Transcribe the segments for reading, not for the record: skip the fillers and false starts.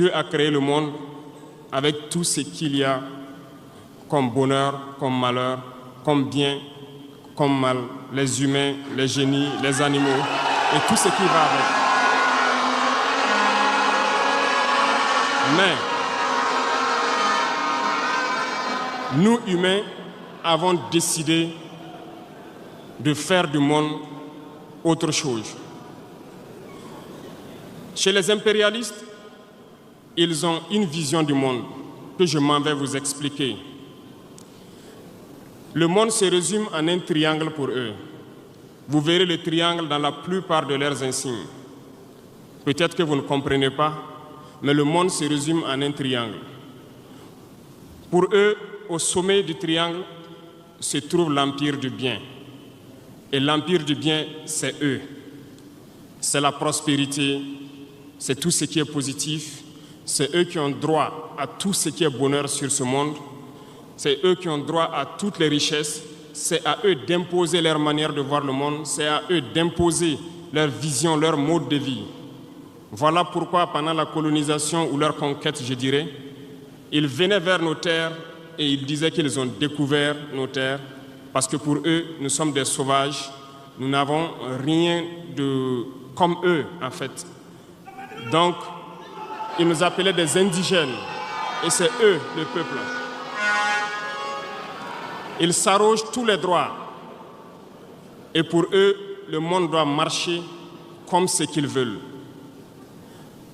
Dieu a créé le monde avec tout ce qu'il y a comme bonheur, comme malheur, comme bien, comme mal, les humains, les génies, les animaux et tout ce qui va avec. Mais nous, humains, avons décidé de faire du monde autre chose. Chez les impérialistes, ils ont une vision du monde que je m'en vais vous expliquer. Le monde se résume en un triangle pour eux. Vous verrez le triangle dans la plupart de leurs insignes. Peut-être que vous ne comprenez pas, mais le monde se résume en un triangle. Pour eux, au sommet du triangle se trouve l'empire du bien. Et l'empire du bien, c'est eux. C'est la prospérité, c'est tout ce qui est positif. C'est eux qui ont droit à tout ce qui est bonheur sur ce monde. C'est eux qui ont droit à toutes les richesses. C'est à eux d'imposer leur manière de voir le monde. C'est à eux d'imposer leur vision, leur mode de vie. Voilà pourquoi pendant la colonisation ou leur conquête, je dirais, ils venaient vers nos terres et ils disaient qu'ils ont découvert nos terres parce que pour eux, nous sommes des sauvages. Nous n'avons rien de comme eux, en fait. Donc, ils nous appelaient des indigènes et c'est eux, le peuple. Ils s'arrogent tous les droits et pour eux, le monde doit marcher comme ce qu'ils veulent.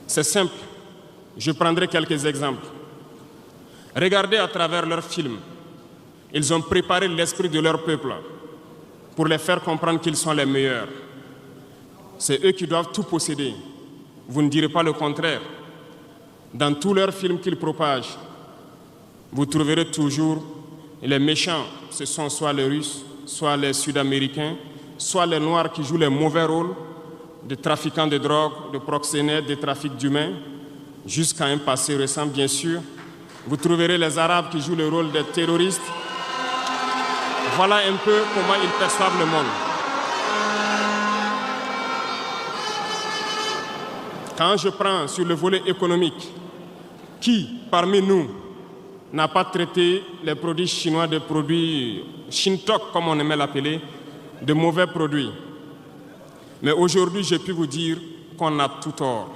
C'est simple, je prendrai quelques exemples. Regardez à travers leurs films, ils ont préparé l'esprit de leur peuple pour les faire comprendre qu'ils sont les meilleurs. C'est eux qui doivent tout posséder. Vous ne direz pas le contraire. Dans tous leurs films qu'ils propagent, vous trouverez toujours les méchants. Ce sont soit les Russes, soit les Sud-Américains, soit les Noirs qui jouent les mauvais rôles de trafiquants de drogue, de proxénètes, de trafic d'humains, jusqu'à un passé récent, bien sûr. Vous trouverez les Arabes qui jouent le rôle des terroristes. Voilà un peu comment ils perçoivent le monde. Quand je prends sur le volet économique, qui parmi nous n'a pas traité les produits chinois de produits Shintok, comme on aimait l'appeler, de mauvais produits? Mais aujourd'hui, j'ai pu vous dire qu'on a tout tort,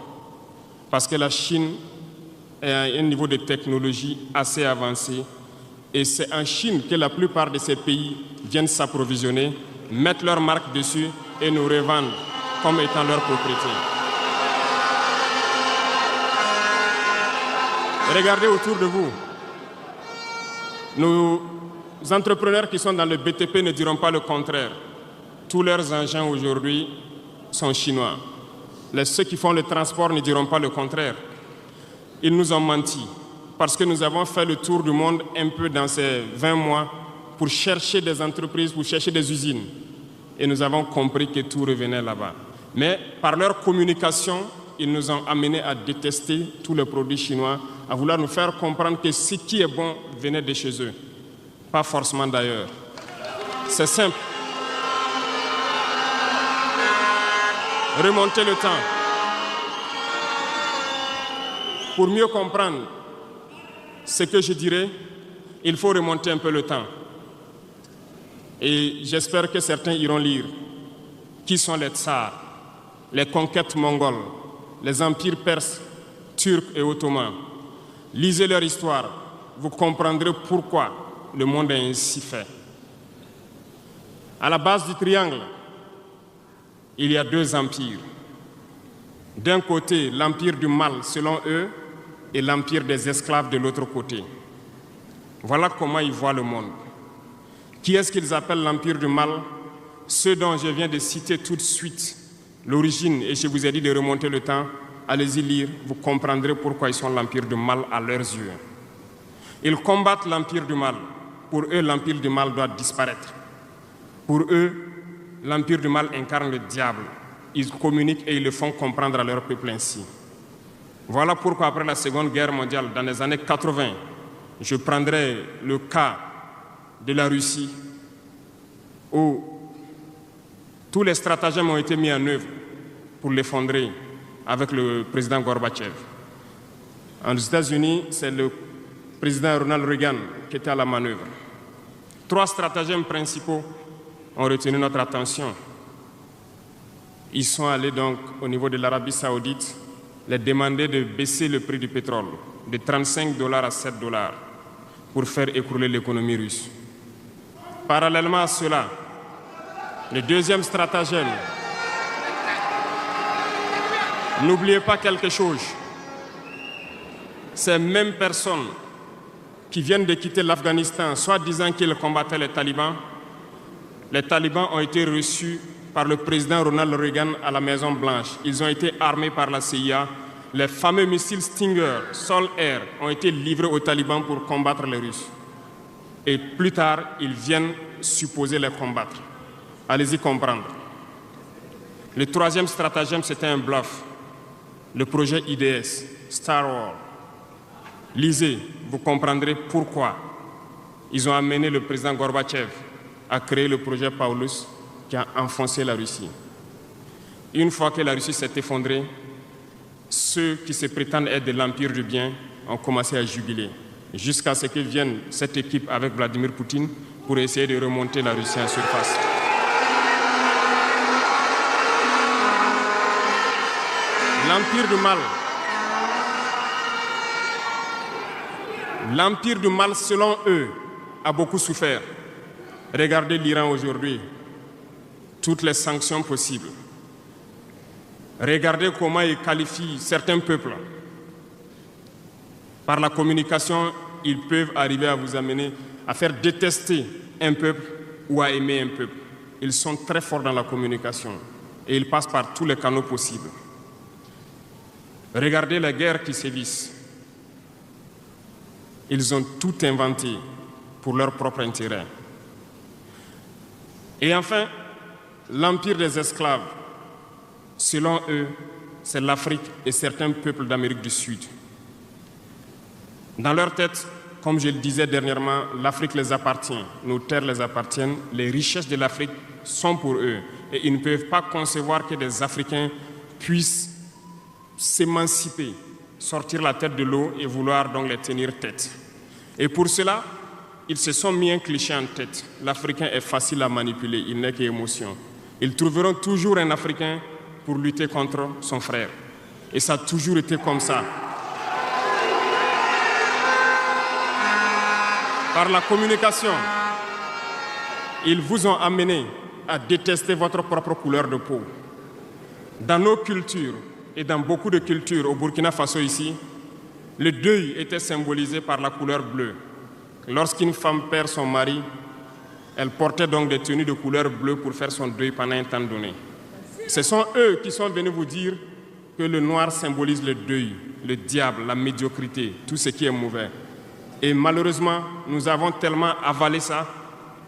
parce que la Chine est à un niveau de technologie assez avancé, et c'est en Chine que la plupart de ces pays viennent s'approvisionner, mettent leur marque dessus et nous revendent comme étant leur propriété. Regardez autour de vous. Nos entrepreneurs qui sont dans le BTP ne diront pas le contraire. Tous leurs engins aujourd'hui sont chinois. Ceux qui font le transport ne diront pas le contraire. Ils nous ont menti parce que nous avons fait le tour du monde un peu dans ces 20 mois pour chercher des entreprises, pour chercher des usines. Et nous avons compris que tout revenait là-bas. Mais par leur communication, ils nous ont amenés à détester tous les produits chinois, à vouloir nous faire comprendre que ce qui est bon venait de chez eux, pas forcément d'ailleurs. C'est simple. Remonter le temps. Pour mieux comprendre ce que je dirais, il faut remonter un peu le temps. Et j'espère que certains iront lire qui sont les tsars, les conquêtes mongoles, les empires perses, turcs et ottomans. Lisez leur histoire, vous comprendrez pourquoi le monde est ainsi fait. À la base du triangle, il y a deux empires. D'un côté, l'empire du mal, selon eux, et l'empire des esclaves de l'autre côté. Voilà comment ils voient le monde. Qui est-ce qu'ils appellent l'empire du mal? Ceux dont je viens de citer tout de suite l'origine, et je vous ai dit de remonter le temps. Allez-y lire, vous comprendrez pourquoi ils sont l'empire du mal à leurs yeux. Ils combattent l'empire du mal. Pour eux, l'empire du mal doit disparaître. Pour eux, l'empire du mal incarne le diable. Ils communiquent et ils le font comprendre à leur peuple ainsi. Voilà pourquoi après la Seconde Guerre mondiale, dans les années 80, je prendrai le cas de la Russie, où tous les stratagèmes ont été mis en œuvre pour l'effondrer avec le président Gorbatchev. Aux États-Unis, c'est le président Ronald Reagan qui était à la manœuvre. 3 stratagèmes principaux ont retenu notre attention. Ils sont allés donc au niveau de l'Arabie Saoudite les demander de baisser le prix du pétrole de $35 à $7 pour faire écrouler l'économie russe. Parallèlement à cela, le deuxième stratagème, n'oubliez pas quelque chose, ces mêmes personnes qui viennent de quitter l'Afghanistan, soit disant qu'ils combattaient les talibans ont été reçus par le président Ronald Reagan à la Maison-Blanche. Ils ont été armés par la CIA. Les fameux missiles Stinger, Sol-Air, ont été livrés aux talibans pour combattre les Russes. Et plus tard, ils viennent supposer les combattre. Allez-y comprendre. Le troisième stratagème, c'était un bluff. Le projet IDS, Star Wars. Lisez, vous comprendrez pourquoi ils ont amené le président Gorbatchev à créer le projet Paulus qui a enfoncé la Russie. Une fois que la Russie s'est effondrée, ceux qui se prétendent être de l'Empire du bien ont commencé à jubiler, jusqu'à ce que vienne cette équipe avec Vladimir Poutine pour essayer de remonter la Russie en surface. L'Empire du mal, selon eux, a beaucoup souffert. Regardez l'Iran aujourd'hui, toutes les sanctions possibles. Regardez comment ils qualifient certains peuples. Par la communication, ils peuvent arriver à vous amener à faire détester un peuple ou à aimer un peuple. Ils sont très forts dans la communication et ils passent par tous les canaux possibles. Regardez les guerres qui sévissent. Ils ont tout inventé pour leur propre intérêt. Et enfin, l'empire des esclaves, selon eux, c'est l'Afrique et certains peuples d'Amérique du Sud. Dans leur tête, comme je le disais dernièrement, l'Afrique les appartient, nos terres les appartiennent, les richesses de l'Afrique sont pour eux. Et ils ne peuvent pas concevoir que des Africains puissent s'émanciper, sortir la tête de l'eau et vouloir donc les tenir tête. Et pour cela, ils se sont mis un cliché en tête. L'Africain est facile à manipuler, il n'est qu'émotion. Ils trouveront toujours un Africain pour lutter contre son frère. Et ça a toujours été comme ça. Par la communication, ils vous ont amené à détester votre propre couleur de peau. Dans nos cultures, et dans beaucoup de cultures au Burkina Faso ici, le deuil était symbolisé par la couleur bleue. Lorsqu'une femme perd son mari, elle portait donc des tenues de couleur bleue pour faire son deuil pendant un temps donné. Ce sont eux qui sont venus vous dire que le noir symbolise le deuil, le diable, la médiocrité, tout ce qui est mauvais. Et malheureusement, nous avons tellement avalé ça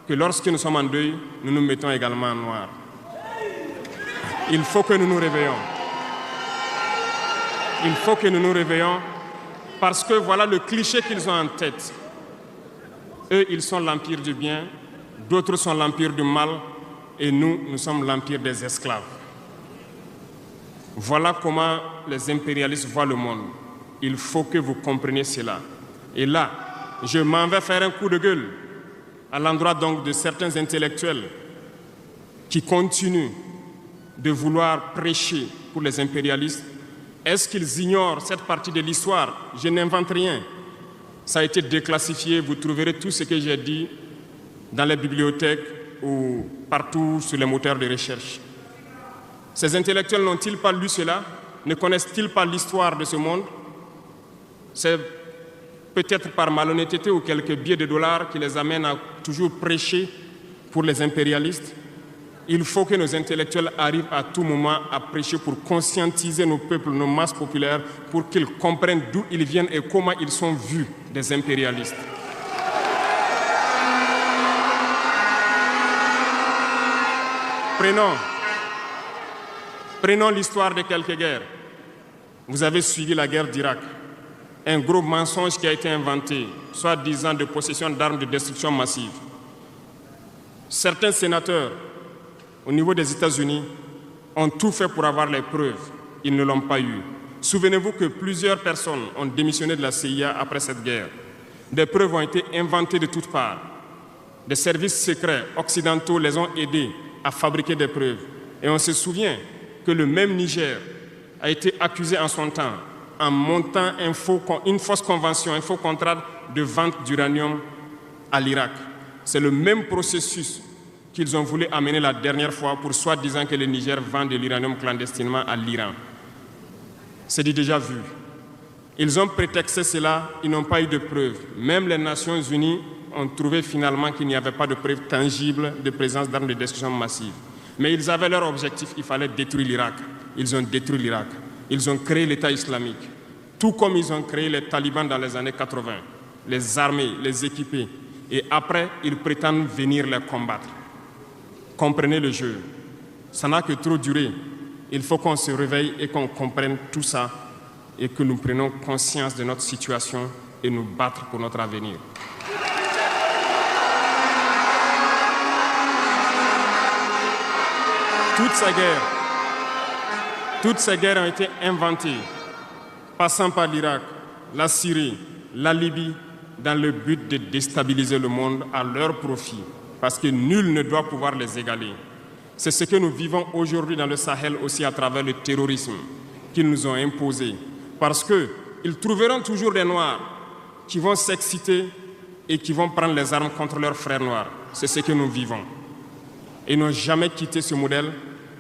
que lorsque nous sommes en deuil, nous nous mettons également en noir. Il faut que nous nous réveillons. Il faut que nous nous réveillons parce que voilà le cliché qu'ils ont en tête. Eux, ils sont l'empire du bien, d'autres sont l'empire du mal, et nous sommes l'empire des esclaves. Voilà comment les impérialistes voient le monde. Il faut que vous compreniez cela. Et là, je m'en vais faire un coup de gueule à l'endroit donc de certains intellectuels qui continuent de vouloir prêcher pour les impérialistes. Est-ce qu'ils ignorent cette partie de l'histoire? Je n'invente rien. Ça a été déclassifié, vous trouverez tout ce que j'ai dit dans les bibliothèques ou partout sur les moteurs de recherche. Ces intellectuels n'ont-ils pas lu cela? Ne connaissent-ils pas l'histoire de ce monde? C'est peut-être par malhonnêteté ou quelques billets de dollars qui les amènent à toujours prêcher pour les impérialistes. Il faut que nos intellectuels arrivent à tout moment à prêcher pour conscientiser nos peuples, nos masses populaires, pour qu'ils comprennent d'où ils viennent et comment ils sont vus des impérialistes. Prenons l'histoire de quelques guerres. Vous avez suivi la guerre d'Irak. Un gros mensonge qui a été inventé, soi-disant de possession d'armes de destruction massive. Certains sénateurs, au niveau des États-Unis, ont tout fait pour avoir les preuves. Ils ne l'ont pas eu. Souvenez-vous que plusieurs personnes ont démissionné de la CIA après cette guerre. Des preuves ont été inventées de toutes parts. Des services secrets occidentaux les ont aidés à fabriquer des preuves. Et on se souvient que le même Niger a été accusé en son temps en montant une fausse convention, un faux contrat de vente d'uranium à l'Irak. C'est le même processus qu'ils ont voulu amener la dernière fois pour soi-disant que le Niger vend de l'uranium clandestinement à l'Iran. C'est du déjà vu. Ils ont prétexté cela, ils n'ont pas eu de preuves. Même les Nations Unies ont trouvé finalement qu'il n'y avait pas de preuves tangibles de présence d'armes de destruction massive. Mais ils avaient leur objectif, il fallait détruire l'Irak. Ils ont détruit l'Irak. Ils ont créé l'État islamique. Tout comme ils ont créé les talibans dans les années 80, les armées, les équiper. Et après, ils prétendent venir les combattre. Comprenez le jeu. Ça n'a que trop duré. Il faut qu'on se réveille et qu'on comprenne tout ça et que nous prenions conscience de notre situation et nous battre pour notre avenir. Toutes ces guerres ont été inventées, passant par l'Irak, la Syrie, la Libye, dans le but de déstabiliser le monde à leur profit, parce que nul ne doit pouvoir les égaler. C'est ce que nous vivons aujourd'hui dans le Sahel aussi à travers le terrorisme qu'ils nous ont imposé, parce qu'ils trouveront toujours des Noirs qui vont s'exciter et qui vont prendre les armes contre leurs frères noirs. C'est ce que nous vivons. Ils n'ont jamais quitté ce modèle.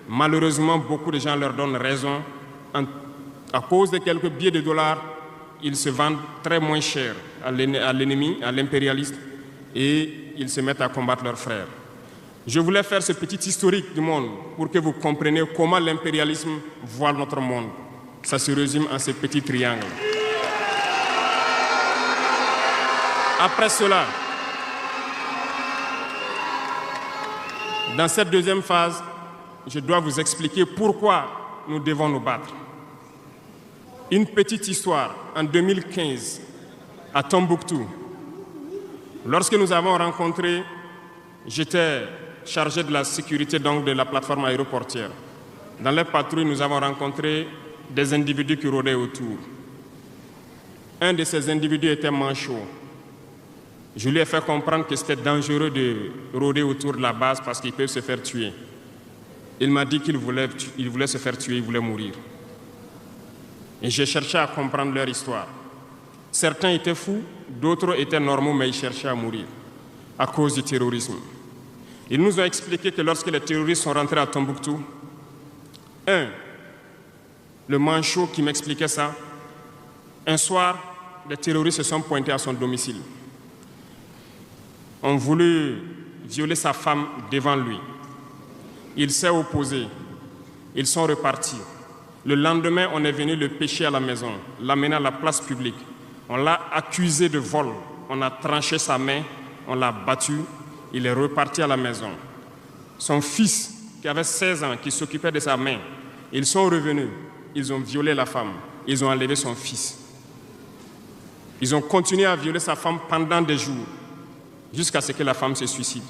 Malheureusement, beaucoup de gens leur donnent raison. À cause de quelques billets de dollars, ils se vendent très moins cher à l'ennemi, à l'impérialiste, et ils se mettent à combattre leurs frères. Je voulais faire ce petit historique du monde pour que vous compreniez comment l'impérialisme voit notre monde. Ça se résume en ces petits triangles. Après cela, dans cette deuxième phase, je dois vous expliquer pourquoi nous devons nous battre. Une petite histoire. En 2015, à Tombouctou, lorsque nous avons rencontré, j'étais chargé de la sécurité donc, de la plateforme aéroportière. Dans les patrouilles, nous avons rencontré des individus qui rôdaient autour. Un de ces individus était manchot. Je lui ai fait comprendre que c'était dangereux de rôder autour de la base parce qu'ils peuvent se faire tuer. Il m'a dit qu'il voulait se faire tuer, il voulait mourir. Et j'ai cherché à comprendre leur histoire. Certains étaient fous, d'autres étaient normaux, mais ils cherchaient à mourir à cause du terrorisme. Ils nous ont expliqué que lorsque les terroristes sont rentrés à Tombouctou, le manchot qui m'expliquait ça, un soir, les terroristes se sont pointés à son domicile. Ont voulu violer sa femme devant lui. Il s'est opposé. Ils sont repartis. Le lendemain, on est venu le pêcher à la maison, l'amener à la place publique. On l'a accusé de vol. On a tranché sa main, on l'a battu. Il est reparti à la maison. Son fils, qui avait 16 ans, qui s'occupait de sa main, ils sont revenus. Ils ont violé la femme. Ils ont enlevé son fils. Ils ont continué à violer sa femme pendant des jours, jusqu'à ce que la femme se suicide.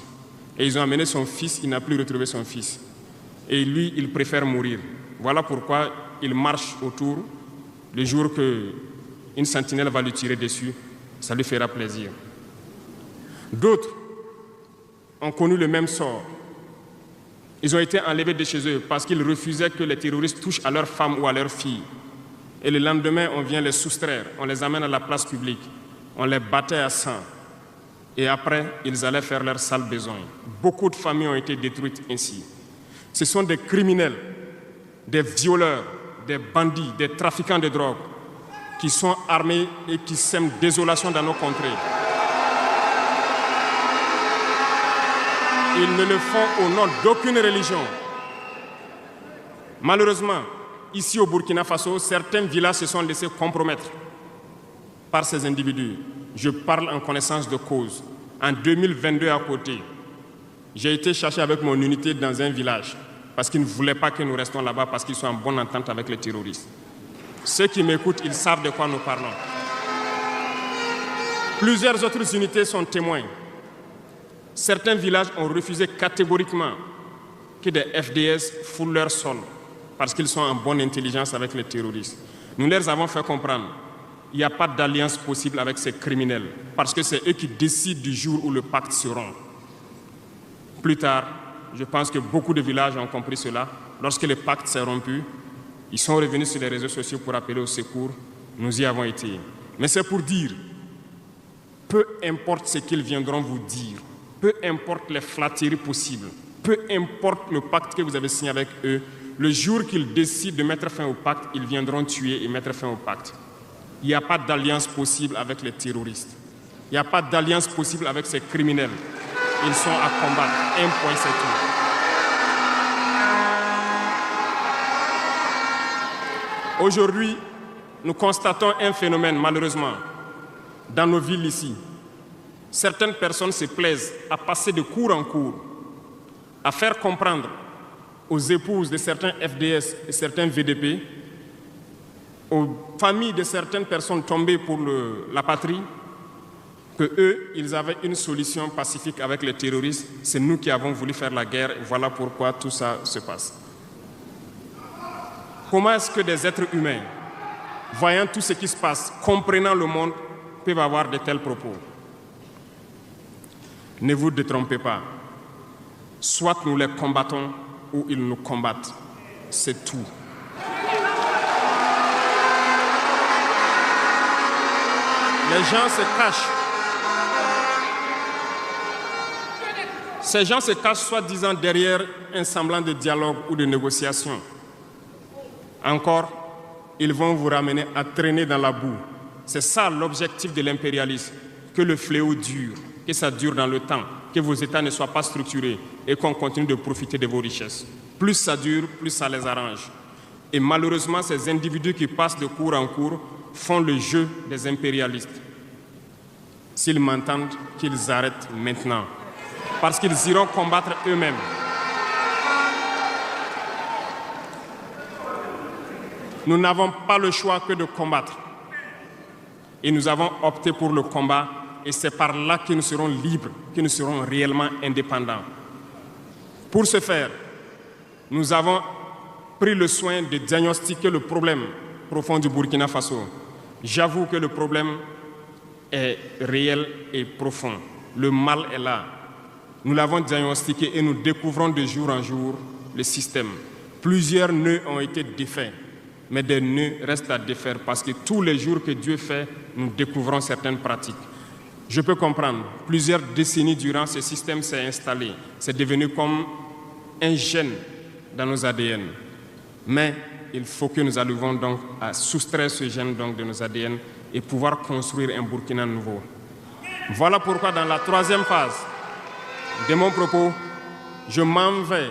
Et ils ont amené son fils, il n'a plus retrouvé son fils. Et lui, il préfère mourir. Voilà pourquoi il marche autour. Le jour qu'une sentinelle va lui tirer dessus, ça lui fera plaisir. D'autres ont connu le même sort. Ils ont été enlevés de chez eux parce qu'ils refusaient que les terroristes touchent à leurs femmes ou à leurs filles. Et le lendemain, on vient les soustraire, on les amène à la place publique, on les battait à sang. Et après, ils allaient faire leur sale besoin. Beaucoup de familles ont été détruites ainsi. Ce sont des criminels, des violeurs, des bandits, des trafiquants de drogue qui sont armés et qui sèment désolation dans nos contrées. Ils ne le font au nom d'aucune religion. Malheureusement, ici au Burkina Faso, certains villages se sont laissés compromettre par ces individus. Je parle en connaissance de cause. En 2022 à côté, j'ai été chercher avec mon unité dans un village parce qu'ils ne voulaient pas que nous restions là-bas parce qu'ils sont en bonne entente avec les terroristes. Ceux qui m'écoutent, ils savent de quoi nous parlons. Plusieurs autres unités sont témoins. Certains villages ont refusé catégoriquement que des FDS foulent leur sol parce qu'ils sont en bonne intelligence avec les terroristes. Nous leur avons fait comprendre qu'il n'y a pas d'alliance possible avec ces criminels, parce que c'est eux qui décident du jour où le pacte se rompt. Plus tard, je pense que beaucoup de villages ont compris cela. Lorsque le pacte s'est rompu, ils sont revenus sur les réseaux sociaux pour appeler au secours. Nous y avons été. Mais c'est pour dire, peu importe ce qu'ils viendront vous dire, peu importe les flatteries possibles, peu importe le pacte que vous avez signé avec eux, le jour qu'ils décident de mettre fin au pacte, ils viendront tuer et mettre fin au pacte. Il n'y a pas d'alliance possible avec les terroristes. Il n'y a pas d'alliance possible avec ces criminels. Ils sont à combattre. Un point, c'est tout. Aujourd'hui, nous constatons un phénomène, malheureusement, dans nos villes ici. Certaines personnes se plaisent à passer de cour en cour, à faire comprendre aux épouses de certains FDS et certains VDP, aux familles de certaines personnes tombées pour la patrie, qu'eux, ils avaient une solution pacifique avec les terroristes. C'est nous qui avons voulu faire la guerre. Voilà pourquoi tout ça se passe. Comment est-ce que des êtres humains, voyant tout ce qui se passe, comprenant le monde, peuvent avoir de tels propos? Ne vous détrompez pas. Soit nous les combattons ou ils nous combattent. C'est tout. Les gens se cachent. Ces gens se cachent soi-disant derrière un semblant de dialogue ou de négociation. Encore, ils vont vous ramener à traîner dans la boue. C'est ça l'objectif de l'impérialisme, que le fléau dure, que ça dure dans le temps, que vos États ne soient pas structurés et qu'on continue de profiter de vos richesses. Plus ça dure, plus ça les arrange. Et malheureusement, ces individus qui passent de cour en cour font le jeu des impérialistes. S'ils m'entendent, qu'ils arrêtent maintenant, parce qu'ils iront combattre eux-mêmes. Nous n'avons pas le choix que de combattre. Et nous avons opté pour le combat, et c'est par là que nous serons libres, que nous serons réellement indépendants. Pour ce faire, nous avons pris le soin de diagnostiquer le problème profond du Burkina Faso. J'avoue que le problème est réel et profond. Le mal est là. Nous l'avons diagnostiqué et nous découvrons de jour en jour le système. Plusieurs nœuds ont été défaits, mais des nœuds restent à défaire parce que tous les jours que Dieu fait, nous découvrons certaines pratiques. Je peux comprendre, plusieurs décennies durant, ce système s'est installé. C'est devenu comme un gène dans nos ADN. Mais il faut que nous arrivions donc à soustraire ce gène donc de nos ADN et pouvoir construire un Burkina nouveau. Voilà pourquoi dans la troisième phase de mon propos, je m'en vais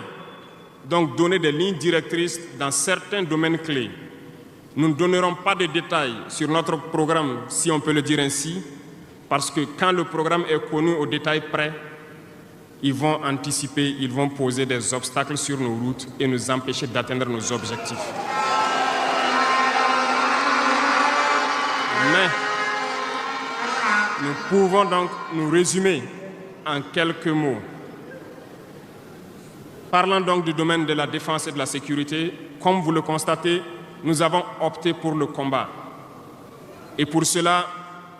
donc donner des lignes directrices dans certains domaines clés. Nous ne donnerons pas de détails sur notre programme, si on peut le dire ainsi, parce que quand le programme est connu au détail près, ils vont anticiper, ils vont poser des obstacles sur nos routes et nous empêcher d'atteindre nos objectifs. Mais nous pouvons donc nous résumer en quelques mots. Parlant donc du domaine de la défense et de la sécurité, comme vous le constatez, nous avons opté pour le combat. Et pour cela,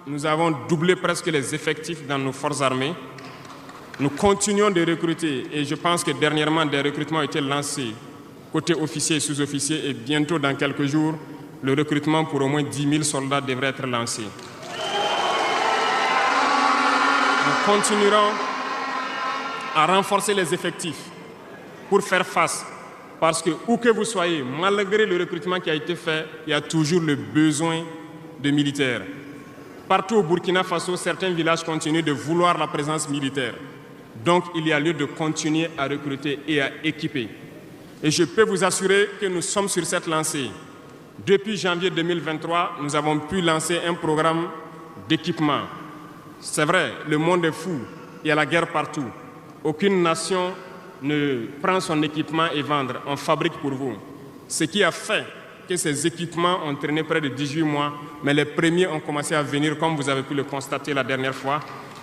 nous avons doublé presque les effectifs dans nos forces armées. Nous continuons de recruter et je pense que dernièrement, des recrutements ont été lancés côté officiers et sous-officiers et bientôt, dans quelques jours, le recrutement pour au moins 10 000 soldats devrait être lancé. Nous continuerons à renforcer les effectifs pour faire face. Parce que, où que vous soyez, malgré le recrutement qui a été fait, il y a toujours le besoin de militaires. Partout au Burkina Faso, certains villages continuent de vouloir la présence militaire. Donc, il y a lieu de continuer à recruter et à équiper. Et je peux vous assurer que nous sommes sur cette lancée. Depuis janvier 2023, nous avons pu lancer un programme d'équipement. C'est vrai, le monde est fou, il y a la guerre partout. Aucune nation ne prend son équipement et vendre, on fabrique pour vous. Ce qui a fait que ces équipements ont traîné près de 18 mois, mais les premiers ont commencé à venir, comme vous avez pu le constater la dernière fois,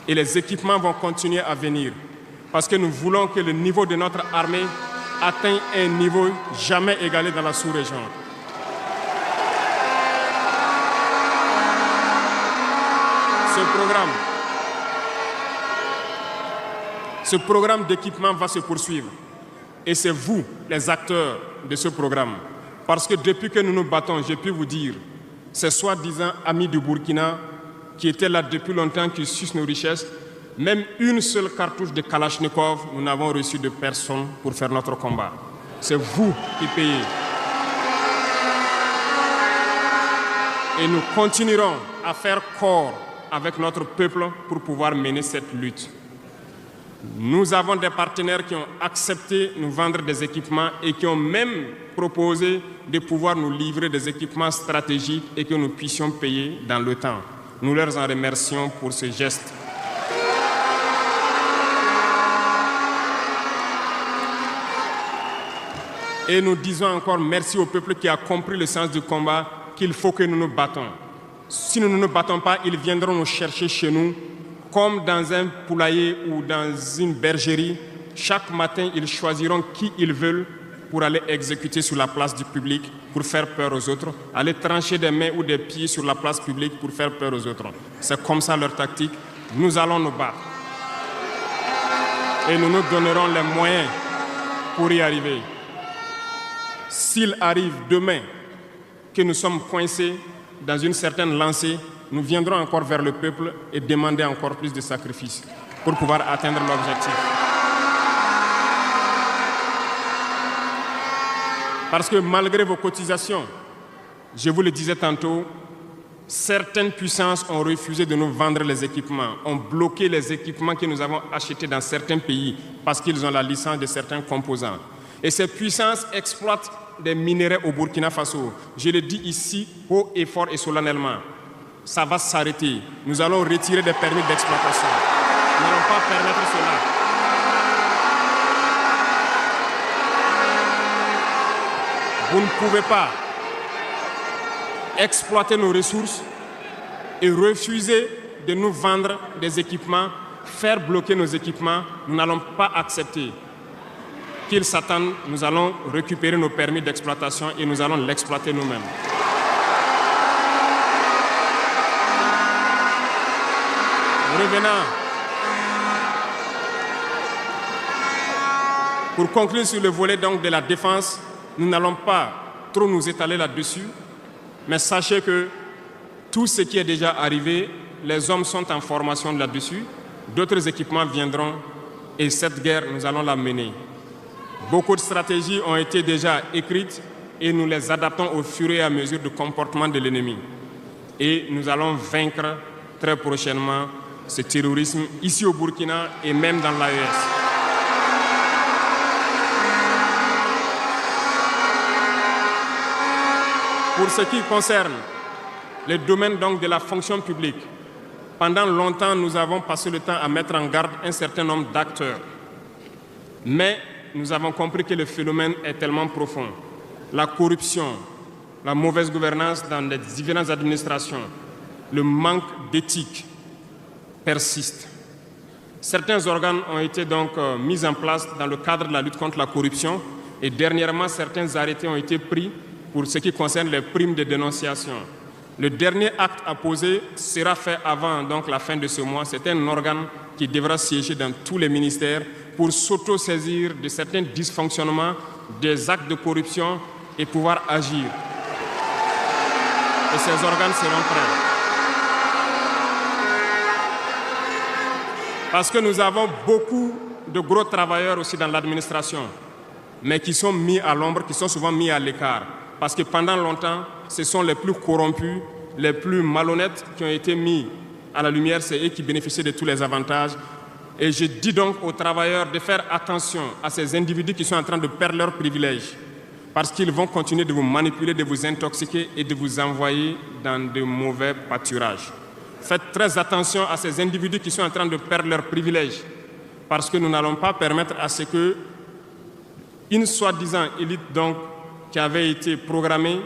et les équipements vont continuer à venir, parce que nous voulons que le niveau de notre armée atteigne un niveau jamais égalé dans la sous-région. Ce programme d'équipement va se poursuivre. Et c'est vous, les acteurs de ce programme. Parce que depuis que nous nous battons, j'ai pu vous dire, ces soi-disant amis du Burkina qui étaient là depuis longtemps, qui sucent nos richesses, même une seule cartouche de Kalachnikov, nous n'avons reçu de personne pour faire notre combat. C'est vous qui payez. Et nous continuerons à faire corps avec notre peuple pour pouvoir mener cette lutte. Nous avons des partenaires qui ont accepté de nous vendre des équipements et qui ont même proposé de pouvoir nous livrer des équipements stratégiques et que nous puissions payer dans le temps. Nous leur en remercions pour ce geste. Et nous disons encore merci au peuple qui a compris le sens du combat, qu'il faut que nous nous battons. Si nous ne nous battons pas, ils viendront nous chercher chez nous, comme dans un poulailler ou dans une bergerie. Chaque matin, ils choisiront qui ils veulent pour aller exécuter sur la place du public, pour faire peur aux autres, aller trancher des mains ou des pieds sur la place publique pour faire peur aux autres. C'est comme ça leur tactique. Nous allons nous battre. Et nous nous donnerons les moyens pour y arriver. S'il arrive demain que nous sommes coincés dans une certaine lancée, nous viendrons encore vers le peuple et demander encore plus de sacrifices pour pouvoir atteindre l'objectif. Parce que malgré vos cotisations, je vous le disais tantôt, certaines puissances ont refusé de nous vendre les équipements, ont bloqué les équipements que nous avons achetés dans certains pays parce qu'ils ont la licence de certains composants. Et ces puissances exploitent des minerais au Burkina Faso. Je le dis ici haut et fort et solennellement. Ça va s'arrêter. Nous allons retirer des permis d'exploitation. Nous n'allons pas permettre cela. Vous ne pouvez pas exploiter nos ressources et refuser de nous vendre des équipements, faire bloquer nos équipements. Nous n'allons pas accepter qu'ils s'attendent. Nous allons récupérer nos permis d'exploitation et nous allons l'exploiter nous-mêmes. Revenant. Pour conclure sur le volet donc de la défense, nous n'allons pas trop nous étaler là-dessus, mais sachez que tout ce qui est déjà arrivé, les hommes sont en formation là-dessus, d'autres équipements viendront et cette guerre, nous allons la mener. Beaucoup de stratégies ont été déjà écrites et nous les adaptons au fur et à mesure du comportement de l'ennemi. Et nous allons vaincre très prochainement ce terrorisme ici au Burkina et même dans l'AES. Pour ce qui concerne le domaine donc de la fonction publique, pendant longtemps, nous avons passé le temps à mettre en garde un certain nombre d'acteurs. Mais nous avons compris que le phénomène est tellement profond. La corruption, la mauvaise gouvernance dans les différentes administrations, le manque d'éthique persiste. Certains organes ont été donc mis en place dans le cadre de la lutte contre la corruption et dernièrement, certains arrêtés ont été pris pour ce qui concerne les primes de dénonciation. Le dernier acte à poser sera fait avant donc, la fin de ce mois. C'est un organe qui devra siéger dans tous les ministères pour s'auto-saisir de certains dysfonctionnements, des actes de corruption et pouvoir agir. Et ces organes seront prêts. Parce que nous avons beaucoup de gros travailleurs aussi dans l'administration, mais qui sont mis à l'ombre, qui sont souvent mis à l'écart. Parce que pendant longtemps, ce sont les plus corrompus, les plus malhonnêtes qui ont été mis à la lumière, c'est eux qui bénéficient de tous les avantages. Et je dis donc aux travailleurs de faire attention à ces individus qui sont en train de perdre leurs privilèges, parce qu'ils vont continuer de vous manipuler, de vous intoxiquer et de vous envoyer dans de mauvais pâturages. Faites très attention à ces individus qui sont en train de perdre leurs privilèges, parce que nous n'allons pas permettre à ce que une soi-disant élite donc, qui avait été programmée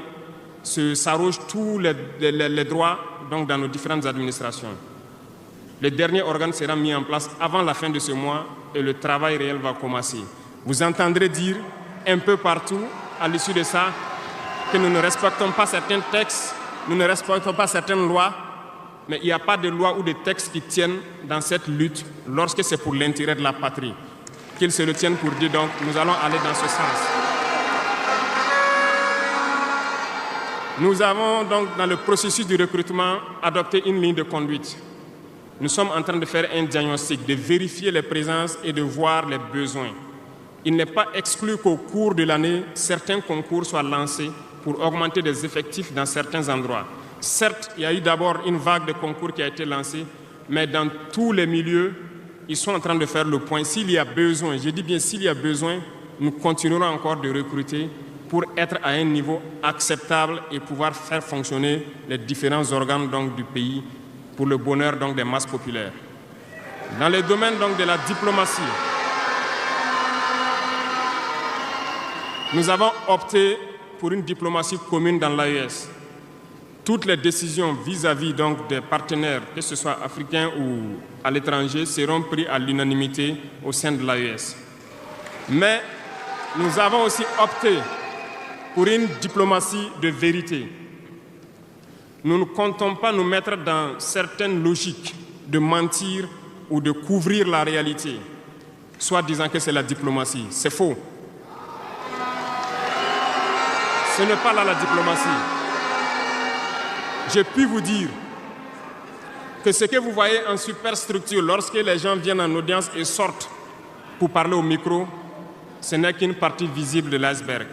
s'arroge tous les droits donc, dans nos différentes administrations. Le dernier organe sera mis en place avant la fin de ce mois et le travail réel va commencer. Vous entendrez dire un peu partout, à l'issue de ça, que nous ne respectons pas certains textes, nous ne respectons pas certaines lois, mais il n'y a pas de loi ou de texte qui tiennent dans cette lutte lorsque c'est pour l'intérêt de la patrie. Qu'ils se le tiennent pour dire, donc, nous allons aller dans ce sens. Nous avons donc, dans le processus du recrutement, adopté une ligne de conduite. Nous sommes en train de faire un diagnostic, de vérifier les présences et de voir les besoins. Il n'est pas exclu qu'au cours de l'année, certains concours soient lancés pour augmenter des effectifs dans certains endroits. Certes, il y a eu d'abord une vague de concours qui a été lancée, mais dans tous les milieux, ils sont en train de faire le point. S'il y a besoin, je dis bien s'il y a besoin, nous continuerons encore de recruter pour être à un niveau acceptable et pouvoir faire fonctionner les différents organes donc, du pays pour le bonheur donc, des masses populaires. Dans les domaines donc, de la diplomatie, nous avons opté pour une diplomatie commune dans l'AES. Toutes les décisions vis-à-vis donc, des partenaires, que ce soit africains ou à l'étranger, seront prises à l'unanimité au sein de l'AES. Mais nous avons aussi opté pour une diplomatie de vérité. Nous ne comptons pas nous mettre dans certaines logiques de mentir ou de couvrir la réalité, soit disant que c'est la diplomatie. C'est faux. Ce n'est pas là la diplomatie. Je puis vous dire que ce que vous voyez en superstructure, lorsque les gens viennent en audience et sortent pour parler au micro, ce n'est qu'une partie visible de l'iceberg.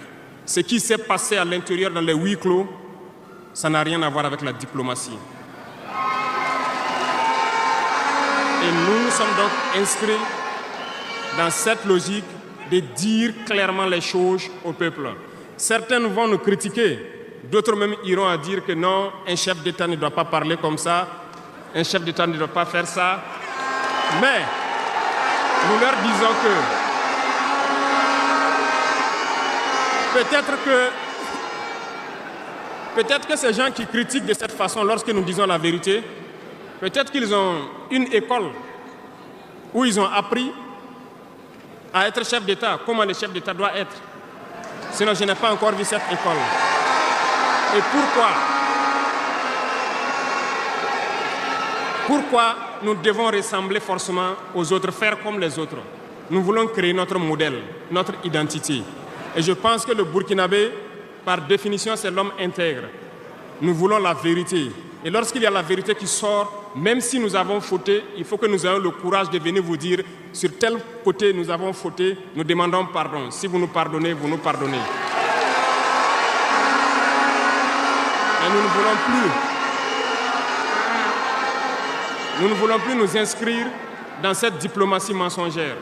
Ce qui s'est passé à l'intérieur dans les huis clos, ça n'a rien à voir avec la diplomatie. Et nous nous sommes donc inscrits dans cette logique de dire clairement les choses au peuple. Certains vont nous critiquer, d'autres même iront à dire que non, un chef d'État ne doit pas parler comme ça, un chef d'État ne doit pas faire ça. Mais nous leur disons que peut-être que ces gens qui critiquent de cette façon lorsque nous disons la vérité, peut-être qu'ils ont une école où ils ont appris à être chef d'État, comment le chef d'État doit être. Sinon, je n'ai pas encore vu cette école. Et pourquoi nous devons ressembler forcément aux autres, faire comme les autres? Nous voulons créer notre modèle, notre identité. Et je pense que le Burkinabé, par définition, c'est l'homme intègre. Nous voulons la vérité. Et lorsqu'il y a la vérité qui sort, même si nous avons fauté, il faut que nous ayons le courage de venir vous dire sur tel côté nous avons fauté, nous demandons pardon. Si vous nous pardonnez, vous nous pardonnez. Et nous ne voulons plus nous inscrire dans cette diplomatie mensongère.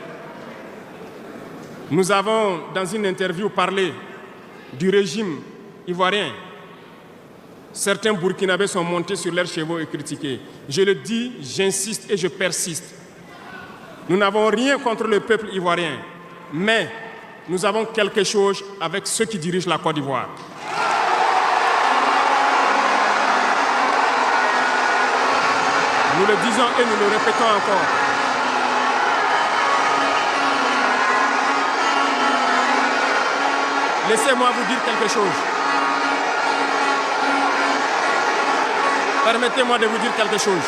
Nous avons, dans une interview, parlé du régime ivoirien. Certains Burkinabés sont montés sur leurs chevaux et critiqués. Je le dis, j'insiste et je persiste. Nous n'avons rien contre le peuple ivoirien, mais nous avons quelque chose avec ceux qui dirigent la Côte d'Ivoire. Nous le disons et nous le répétons encore. Laissez-moi vous dire quelque chose. Permettez-moi de vous dire quelque chose.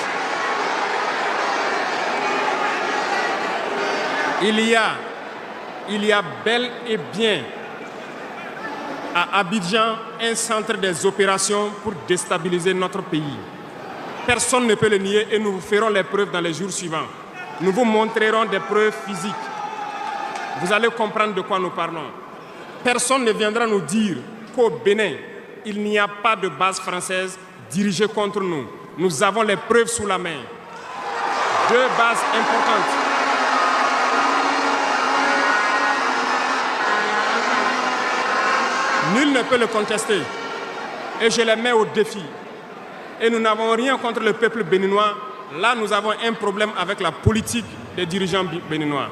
Il y a bel et bien à Abidjan un centre des opérations pour déstabiliser notre pays. Personne ne peut le nier et nous vous ferons les preuves dans les jours suivants. Nous vous montrerons des preuves physiques. Vous allez comprendre de quoi nous parlons. Personne ne viendra nous dire qu'au Bénin, il n'y a pas de base française dirigée contre nous. Nous avons les preuves sous la main. 2 bases importantes. Nul ne peut le contester. Et je les mets au défi. Et nous n'avons rien contre le peuple béninois. Là, nous avons un problème avec la politique des dirigeants béninois.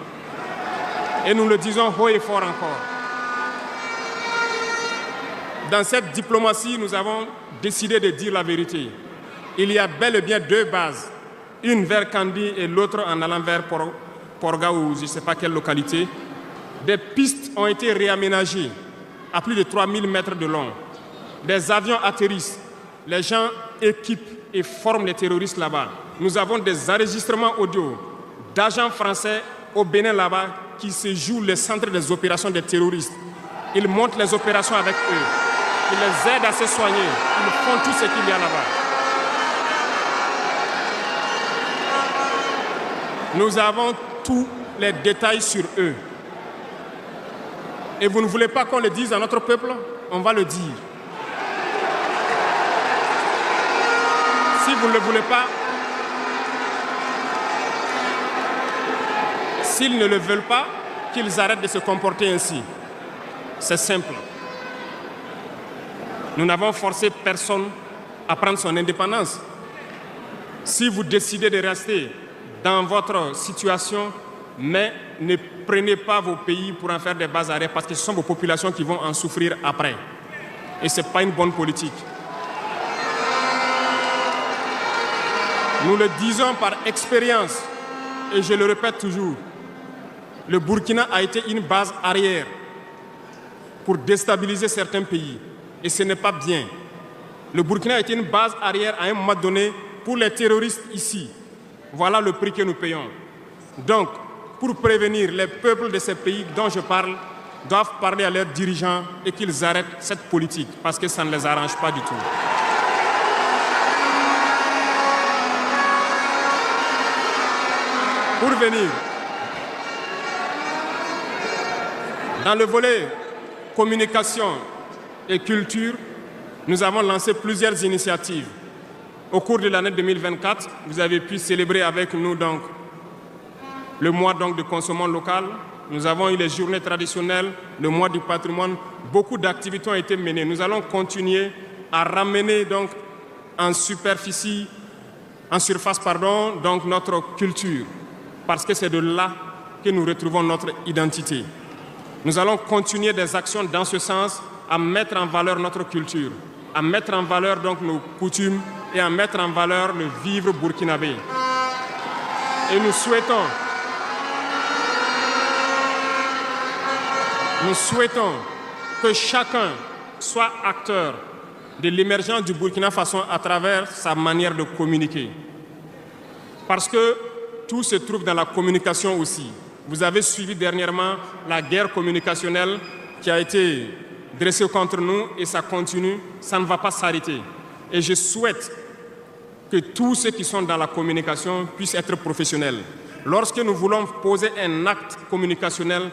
Et nous le disons haut et fort encore. Dans cette diplomatie, nous avons décidé de dire la vérité. Il y a bel et bien 2 bases. Une vers Kandi et l'autre en allant vers Porga ou je ne sais pas quelle localité. Des pistes ont été réaménagées à plus de 3000 mètres de long. Des avions atterrissent. Les gens équipent et forment les terroristes là-bas. Nous avons des enregistrements audio d'agents français au Bénin là-bas qui se jouent le centre des opérations des terroristes. Ils montent les opérations avec eux. Ils les aident à se soigner. Ils font tout ce qu'il y a là-bas. Nous avons tous les détails sur eux. Et vous ne voulez pas qu'on le dise à notre peuple? On va le dire. Si vous ne le voulez pas, s'ils ne le veulent pas, qu'ils arrêtent de se comporter ainsi. C'est simple. Nous n'avons forcé personne à prendre son indépendance. Si vous décidez de rester dans votre situation, mais ne prenez pas vos pays pour en faire des bases arrêts parce que ce sont vos populations qui vont en souffrir après. Et ce n'est pas une bonne politique. Nous le disons par expérience, et je le répète toujours, le Burkina a été une base arrière pour déstabiliser certains pays. Et ce n'est pas bien. Le Burkina a été une base arrière à un moment donné pour les terroristes ici. Voilà le prix que nous payons. Donc, pour prévenir les peuples de ces pays dont je parle, doivent parler à leurs dirigeants et qu'ils arrêtent cette politique parce que ça ne les arrange pas du tout. Pour venir, dans le volet communication et culture, nous avons lancé plusieurs initiatives. Au cours de l'année 2024, vous avez pu célébrer avec nous donc, le mois donc, de consommation locale. Nous avons eu les journées traditionnelles, le mois du patrimoine. Beaucoup d'activités ont été menées. Nous allons continuer à ramener donc, en surface donc, notre culture, parce que c'est de là que nous retrouvons notre identité. Nous allons continuer des actions dans ce sens, à mettre en valeur notre culture, à mettre en valeur donc, nos coutumes et à mettre en valeur le vivre burkinabé. Et nous souhaitons que chacun soit acteur de l'émergence du Burkina Faso à travers sa manière de communiquer. Parce que tout se trouve dans la communication aussi. Vous avez suivi dernièrement la guerre communicationnelle qui a été dressée contre nous et ça continue, ça ne va pas s'arrêter. Et je souhaite que tous ceux qui sont dans la communication puissent être professionnels. Lorsque nous voulons poser un acte communicationnel,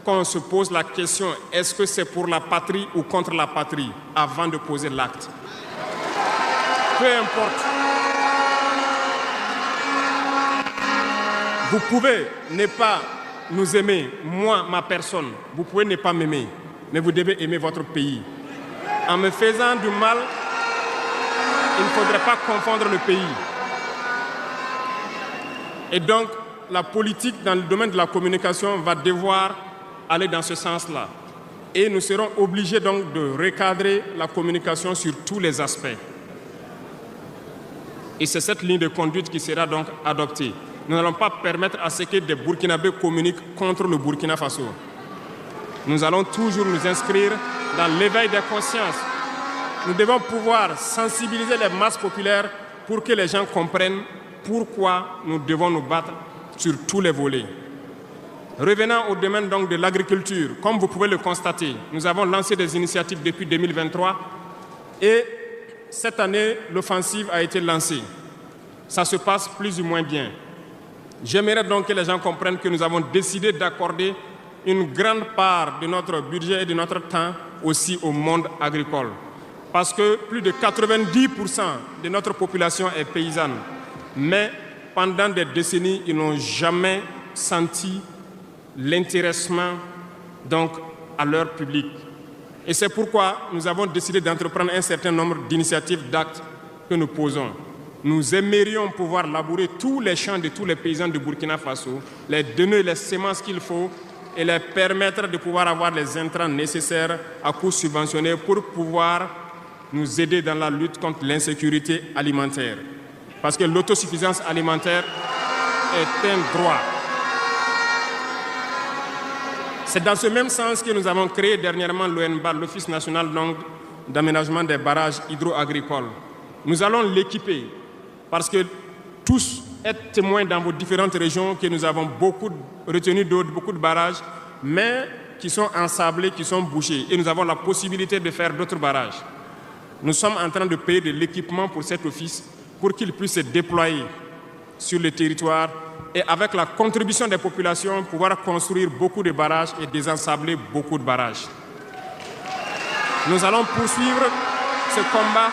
qu'on se pose la question, est-ce que c'est pour la patrie ou contre la patrie, avant de poser l'acte. Peu importe. Vous pouvez ne pas nous aimer, moi, ma personne. Vous pouvez ne pas m'aimer, mais vous devez aimer votre pays. En me faisant du mal, il ne faudrait pas confondre le pays. Et donc, la politique dans le domaine de la communication va devoir aller dans ce sens-là. Et nous serons obligés donc de recadrer la communication sur tous les aspects. Et c'est cette ligne de conduite qui sera donc adoptée. Nous n'allons pas permettre à ce que des Burkinabés communiquent contre le Burkina Faso. Nous allons toujours nous inscrire dans l'éveil des consciences. Nous devons pouvoir sensibiliser les masses populaires pour que les gens comprennent pourquoi nous devons nous battre sur tous les volets. Revenant au domaine donc de l'agriculture, comme vous pouvez le constater, nous avons lancé des initiatives depuis 2023 et cette année, l'offensive a été lancée. Ça se passe plus ou moins bien. J'aimerais donc que les gens comprennent que nous avons décidé d'accorder une grande part de notre budget et de notre temps aussi au monde agricole. Parce que plus de 90% de notre population est paysanne. Mais pendant des décennies, ils n'ont jamais senti l'intéressement donc à leur public. Et c'est pourquoi nous avons décidé d'entreprendre un certain nombre d'initiatives, d'actes que nous posons. Nous aimerions pouvoir labourer tous les champs de tous les paysans de Burkina Faso, les donner les semences qu'il faut et les permettre de pouvoir avoir les intrants nécessaires à coût subventionné pour pouvoir nous aider dans la lutte contre l'insécurité alimentaire. Parce que l'autosuffisance alimentaire est un droit. C'est dans ce même sens que nous avons créé dernièrement l'ONBA, l'Office national d'aménagement des barrages hydro-agricoles. Nous allons l'équiper parce que tous êtes témoins dans vos différentes régions que nous avons beaucoup de retenues d'eau, beaucoup de barrages, mais qui sont ensablés, qui sont bouchés. Et nous avons la possibilité de faire d'autres barrages. Nous sommes en train de payer de l'équipement pour cet office pour qu'il puisse se déployer sur le territoire et avec la contribution des populations, pouvoir construire beaucoup de barrages et désensabler beaucoup de barrages. Nous allons poursuivre ce combat.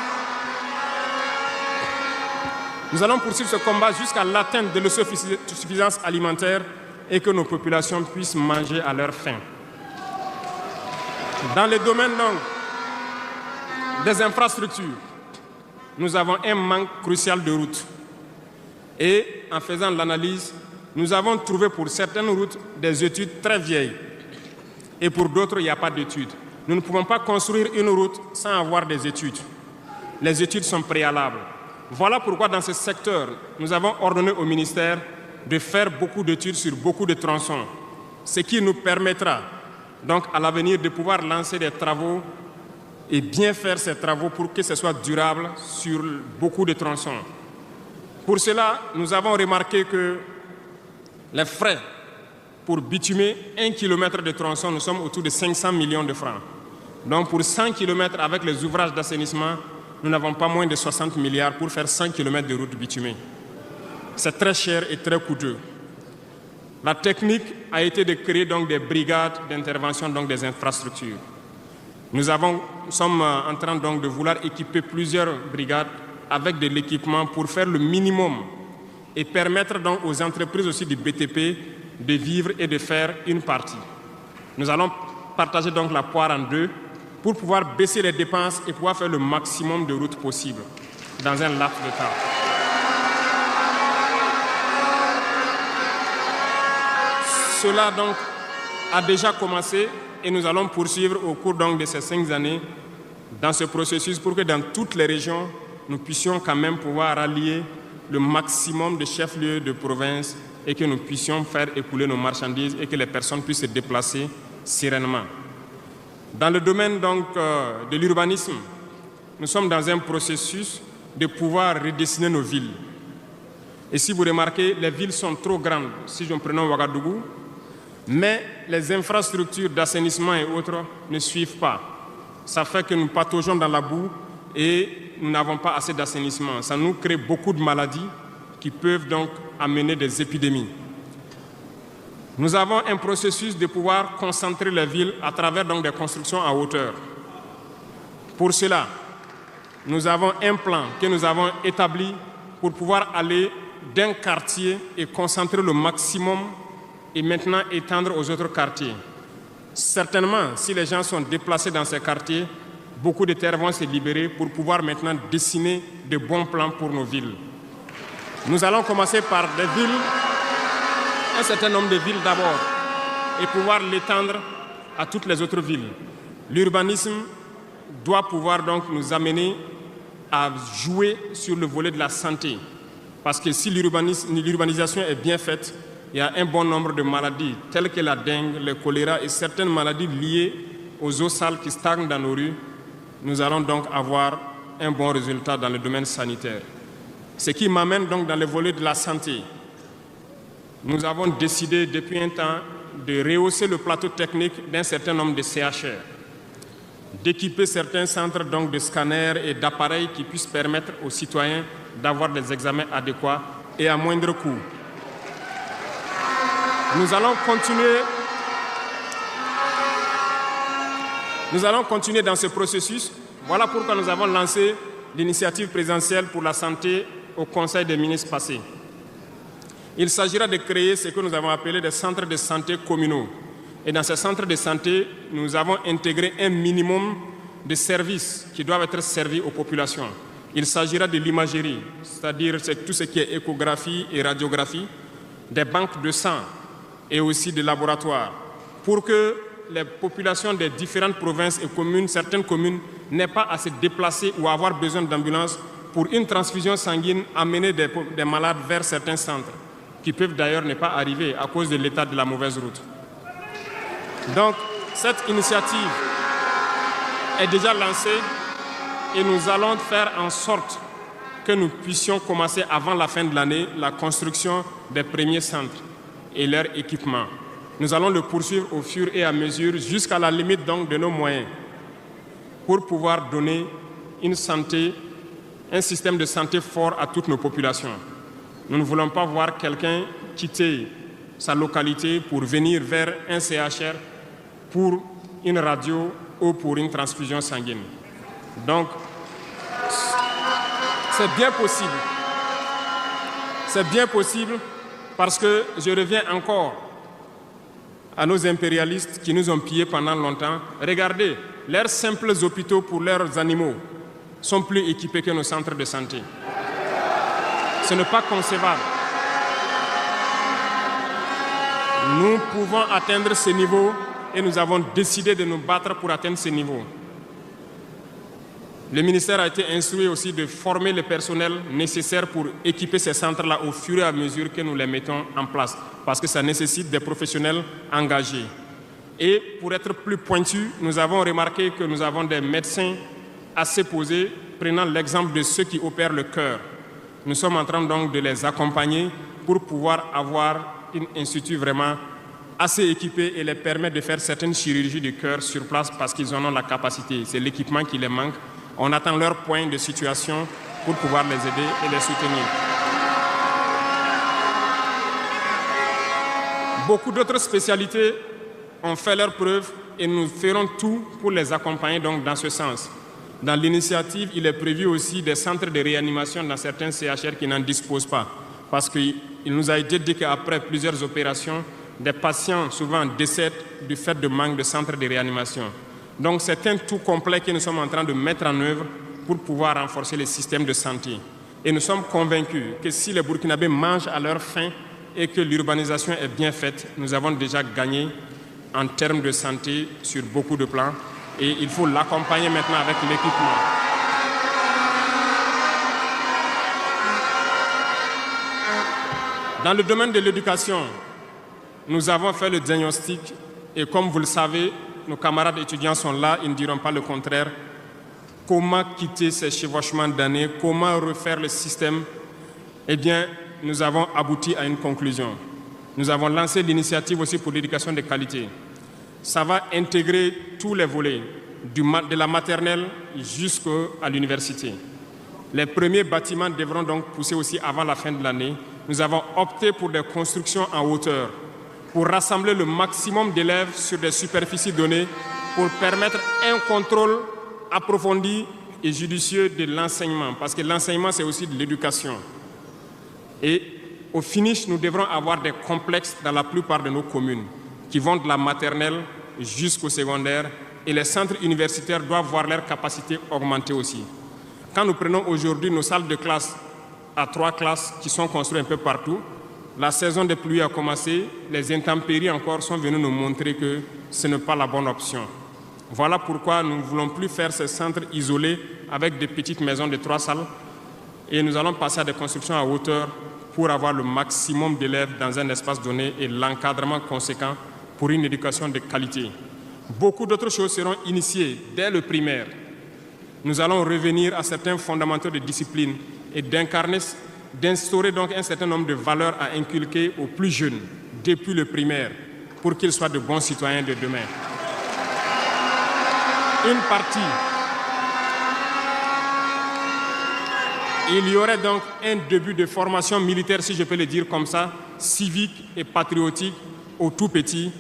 Nous allons poursuivre ce combat jusqu'à l'atteinte de l'autosuffisance alimentaire et que nos populations puissent manger à leur faim. Dans le domaine donc des infrastructures, nous avons un manque crucial de routes. Et en faisant l'analyse, nous avons trouvé pour certaines routes des études très vieilles. Et pour d'autres, il n'y a pas d'études. Nous ne pouvons pas construire une route sans avoir des études. Les études sont préalables. Voilà pourquoi dans ce secteur, nous avons ordonné au ministère de faire beaucoup d'études sur beaucoup de tronçons, ce qui nous permettra donc à l'avenir de pouvoir lancer des travaux et bien faire ces travaux pour que ce soit durable sur beaucoup de tronçons. Pour cela, nous avons remarqué que les frais pour bitumer 1 km de tronçon, nous sommes autour de 500 millions de francs. Donc pour 100 km avec les ouvrages d'assainissement, nous n'avons pas moins de 60 milliards pour faire 100 km de route bitumée. C'est très cher et très coûteux. La technique a été de créer donc des brigades d'intervention, donc des infrastructures. Nous sommes en train donc de vouloir équiper plusieurs brigades avec de l'équipement pour faire le minimum et permettre donc aux entreprises aussi du BTP de vivre et de faire une partie. Nous allons partager donc la poire en deux pour pouvoir baisser les dépenses et pouvoir faire le maximum de routes possible dans un laps de temps. Cela donc a déjà commencé et nous allons poursuivre au cours donc de ces 5 années dans ce processus pour que dans toutes les régions, nous puissions quand même pouvoir rallier le maximum de chefs-lieux de province et que nous puissions faire écouler nos marchandises et que les personnes puissent se déplacer sereinement. Dans le domaine donc, de l'urbanisme, nous sommes dans un processus de pouvoir redessiner nos villes. Et si vous remarquez, les villes sont trop grandes, si je prends Ouagadougou, mais les infrastructures d'assainissement et autres ne suivent pas. Ça fait que nous pataugeons dans la boue et nous n'avons pas assez d'assainissement. Ça nous crée beaucoup de maladies qui peuvent donc amener des épidémies. Nous avons un processus de pouvoir concentrer les villes à travers donc des constructions à hauteur. Pour cela, nous avons un plan que nous avons établi pour pouvoir aller d'un quartier et concentrer le maximum et maintenant étendre aux autres quartiers. Certainement, si les gens sont déplacés dans ces quartiers, beaucoup de terres vont se libérer pour pouvoir maintenant dessiner de bons plans pour nos villes. Nous allons commencer par des villes, un certain nombre de villes d'abord, et pouvoir l'étendre à toutes les autres villes. L'urbanisme doit pouvoir donc nous amener à jouer sur le volet de la santé. Parce que si l'urbanisation est bien faite, il y a un bon nombre de maladies telles que la dengue, le choléra et certaines maladies liées aux eaux sales qui stagnent dans nos rues. Nous allons donc avoir un bon résultat dans le domaine sanitaire. Ce qui m'amène donc dans le volet de la santé. Nous avons décidé depuis un temps de rehausser le plateau technique d'un certain nombre de CHR, d'équiper certains centres donc de scanners et d'appareils qui puissent permettre aux citoyens d'avoir des examens adéquats et à moindre coût. Nous allons continuer dans ce processus. Voilà pourquoi nous avons lancé l'initiative présidentielle pour la santé au Conseil des ministres passé. Il s'agira de créer ce que nous avons appelé des centres de santé communaux. Et dans ces centres de santé, nous avons intégré un minimum de services qui doivent être servis aux populations. Il s'agira de l'imagerie, c'est-à-dire tout ce qui est échographie et radiographie, des banques de sang et aussi des laboratoires, pour que les populations des différentes provinces et communes, certaines communes, n'aient pas à se déplacer ou avoir besoin d'ambulance pour une transfusion sanguine, amener des malades vers certains centres, qui peuvent d'ailleurs ne pas arriver à cause de l'état de la mauvaise route. Donc, cette initiative est déjà lancée et nous allons faire en sorte que nous puissions commencer avant la fin de l'année la construction des premiers centres et leur équipement. Nous allons le poursuivre au fur et à mesure jusqu'à la limite donc de nos moyens pour pouvoir donner une santé, un système de santé fort à toutes nos populations. Nous ne voulons pas voir quelqu'un quitter sa localité pour venir vers un CHR pour une radio ou pour une transfusion sanguine. Donc, c'est bien possible. C'est bien possible parce que je reviens encore à nos impérialistes qui nous ont pillés pendant longtemps. Regardez, leurs simples hôpitaux pour leurs animaux sont plus équipés que nos centres de santé. Ce n'est pas concevable. Nous pouvons atteindre ce niveau et nous avons décidé de nous battre pour atteindre ce niveau. Le ministère a été instruit aussi de former le personnel nécessaire pour équiper ces centres-là au fur et à mesure que nous les mettons en place, parce que ça nécessite des professionnels engagés. Et pour être plus pointu, nous avons remarqué que nous avons des médecins assez posés, prenant l'exemple de ceux qui opèrent le cœur. Nous sommes en train donc de les accompagner pour pouvoir avoir un institut vraiment assez équipé et les permettre de faire certaines chirurgies du cœur sur place parce qu'ils en ont la capacité. C'est l'équipement qui les manque. On attend leur point de situation pour pouvoir les aider et les soutenir. Beaucoup d'autres spécialités ont fait leurs preuves et nous ferons tout pour les accompagner donc dans ce sens. Dans l'initiative, il est prévu aussi des centres de réanimation dans certains CHR qui n'en disposent pas. Parce qu'il nous a été dit qu'après plusieurs opérations, des patients souvent décèdent du fait de manque de centres de réanimation. Donc c'est un tout complet que nous sommes en train de mettre en œuvre pour pouvoir renforcer le système de santé. Et nous sommes convaincus que si les Burkinabés mangent à leur faim et que l'urbanisation est bien faite, nous avons déjà gagné en termes de santé sur beaucoup de plans. Et il faut l'accompagner maintenant avec l'équipement. Dans le domaine de l'éducation, nous avons fait le diagnostic et comme vous le savez, nos camarades étudiants sont là, ils ne diront pas le contraire. Comment quitter ces chevauchements d'années? Comment refaire le système? Eh bien, nous avons abouti à une conclusion. Nous avons lancé l'initiative aussi pour l'éducation de qualité. Ça va intégrer tous les volets, de la maternelle jusqu'à l'université. Les premiers bâtiments devront donc pousser aussi avant la fin de l'année. Nous avons opté pour des constructions en hauteur, pour rassembler le maximum d'élèves sur des superficies données, pour permettre un contrôle approfondi et judicieux de l'enseignement, parce que l'enseignement, c'est aussi de l'éducation. Et au finish, nous devrons avoir des complexes dans la plupart de nos communes, qui vont de la maternelle jusqu'au secondaire, et les centres universitaires doivent voir leur capacité augmenter aussi. Quand nous prenons aujourd'hui nos salles de classe à 3 classes qui sont construites un peu partout, la saison des pluies a commencé, les intempéries encore sont venues nous montrer que ce n'est pas la bonne option. Voilà pourquoi nous ne voulons plus faire ces centres isolés avec des petites maisons de 3 salles et nous allons passer à des constructions à hauteur pour avoir le maximum d'élèves dans un espace donné et l'encadrement conséquent pour une éducation de qualité. Beaucoup d'autres choses seront initiées dès le primaire. Nous allons revenir à certains fondamentaux de discipline et d'instaurer donc un certain nombre de valeurs à inculquer aux plus jeunes depuis le primaire pour qu'ils soient de bons citoyens de demain. Une partie, il y aurait donc un début de formation militaire, si je peux le dire comme ça, civique et patriotique au tout petit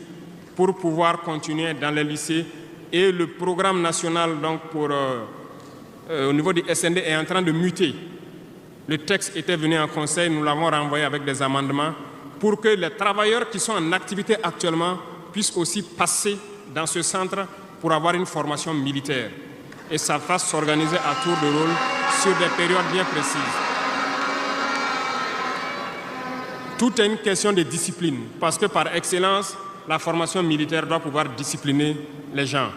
pour pouvoir continuer dans les lycées. Et le programme national donc au niveau du SND est en train de muter. Le texte était venu en conseil, nous l'avons renvoyé avec des amendements pour que les travailleurs qui sont en activité actuellement puissent aussi passer dans ce centre pour avoir une formation militaire. Et ça va s'organiser à tour de rôle sur des périodes bien précises. Tout est une question de discipline, parce que par excellence, la formation militaire doit pouvoir discipliner les gens.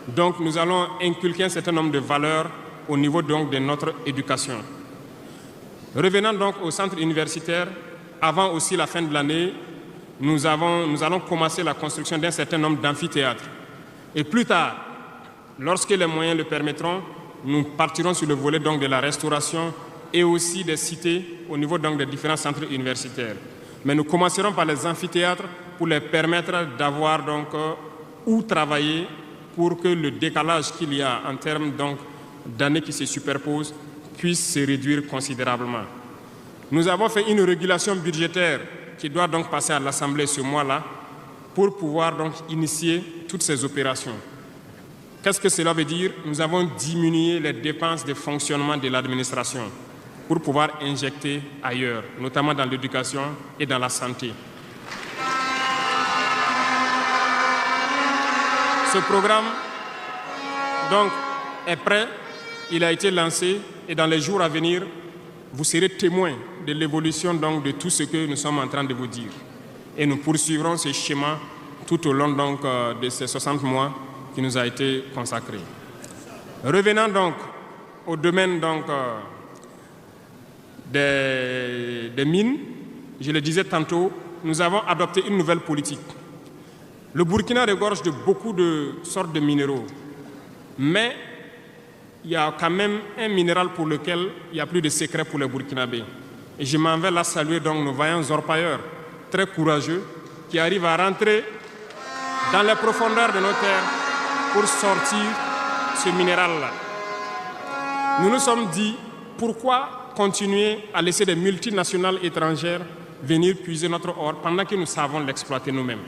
Donc nous allons inculquer un certain nombre de valeurs au niveau donc de notre éducation. Revenant donc au centre universitaire, avant aussi la fin de l'année, nous allons commencer la construction d'un certain nombre d'amphithéâtres. Et plus tard, lorsque les moyens le permettront, nous partirons sur le volet donc de la restauration et aussi des cités au niveau donc des différents centres universitaires. Mais nous commencerons par les amphithéâtres pour les permettre d'avoir donc où travailler pour que le décalage qu'il y a en termes donc d'années qui se superposent puisse se réduire considérablement. Nous avons fait une régulation budgétaire qui doit donc passer à l'Assemblée ce mois-là pour pouvoir donc initier toutes ces opérations. Qu'est-ce que cela veut dire? Nous avons diminué les dépenses de fonctionnement de l'administration pour pouvoir injecter ailleurs, notamment dans l'éducation et dans la santé. Ce programme donc, est prêt, il a été lancé et dans les jours à venir, vous serez témoins de l'évolution donc, de tout ce que nous sommes en train de vous dire. Et nous poursuivrons ce schéma tout au long donc, de ces 60 mois qui nous a été consacré. Revenant donc au domaine donc, des mines, je le disais tantôt, nous avons adopté une nouvelle politique. Le Burkina regorge de beaucoup de sortes de minéraux, mais il y a quand même un minéral pour lequel il n'y a plus de secret pour les Burkinabés. Et je m'en vais là saluer donc nos vaillants orpailleurs, très courageux, qui arrivent à rentrer dans les profondeurs de nos terres pour sortir ce minéral-là. Nous nous sommes dit, pourquoi continuer à laisser des multinationales étrangères venir puiser notre or pendant que nous savons l'exploiter nous-mêmes?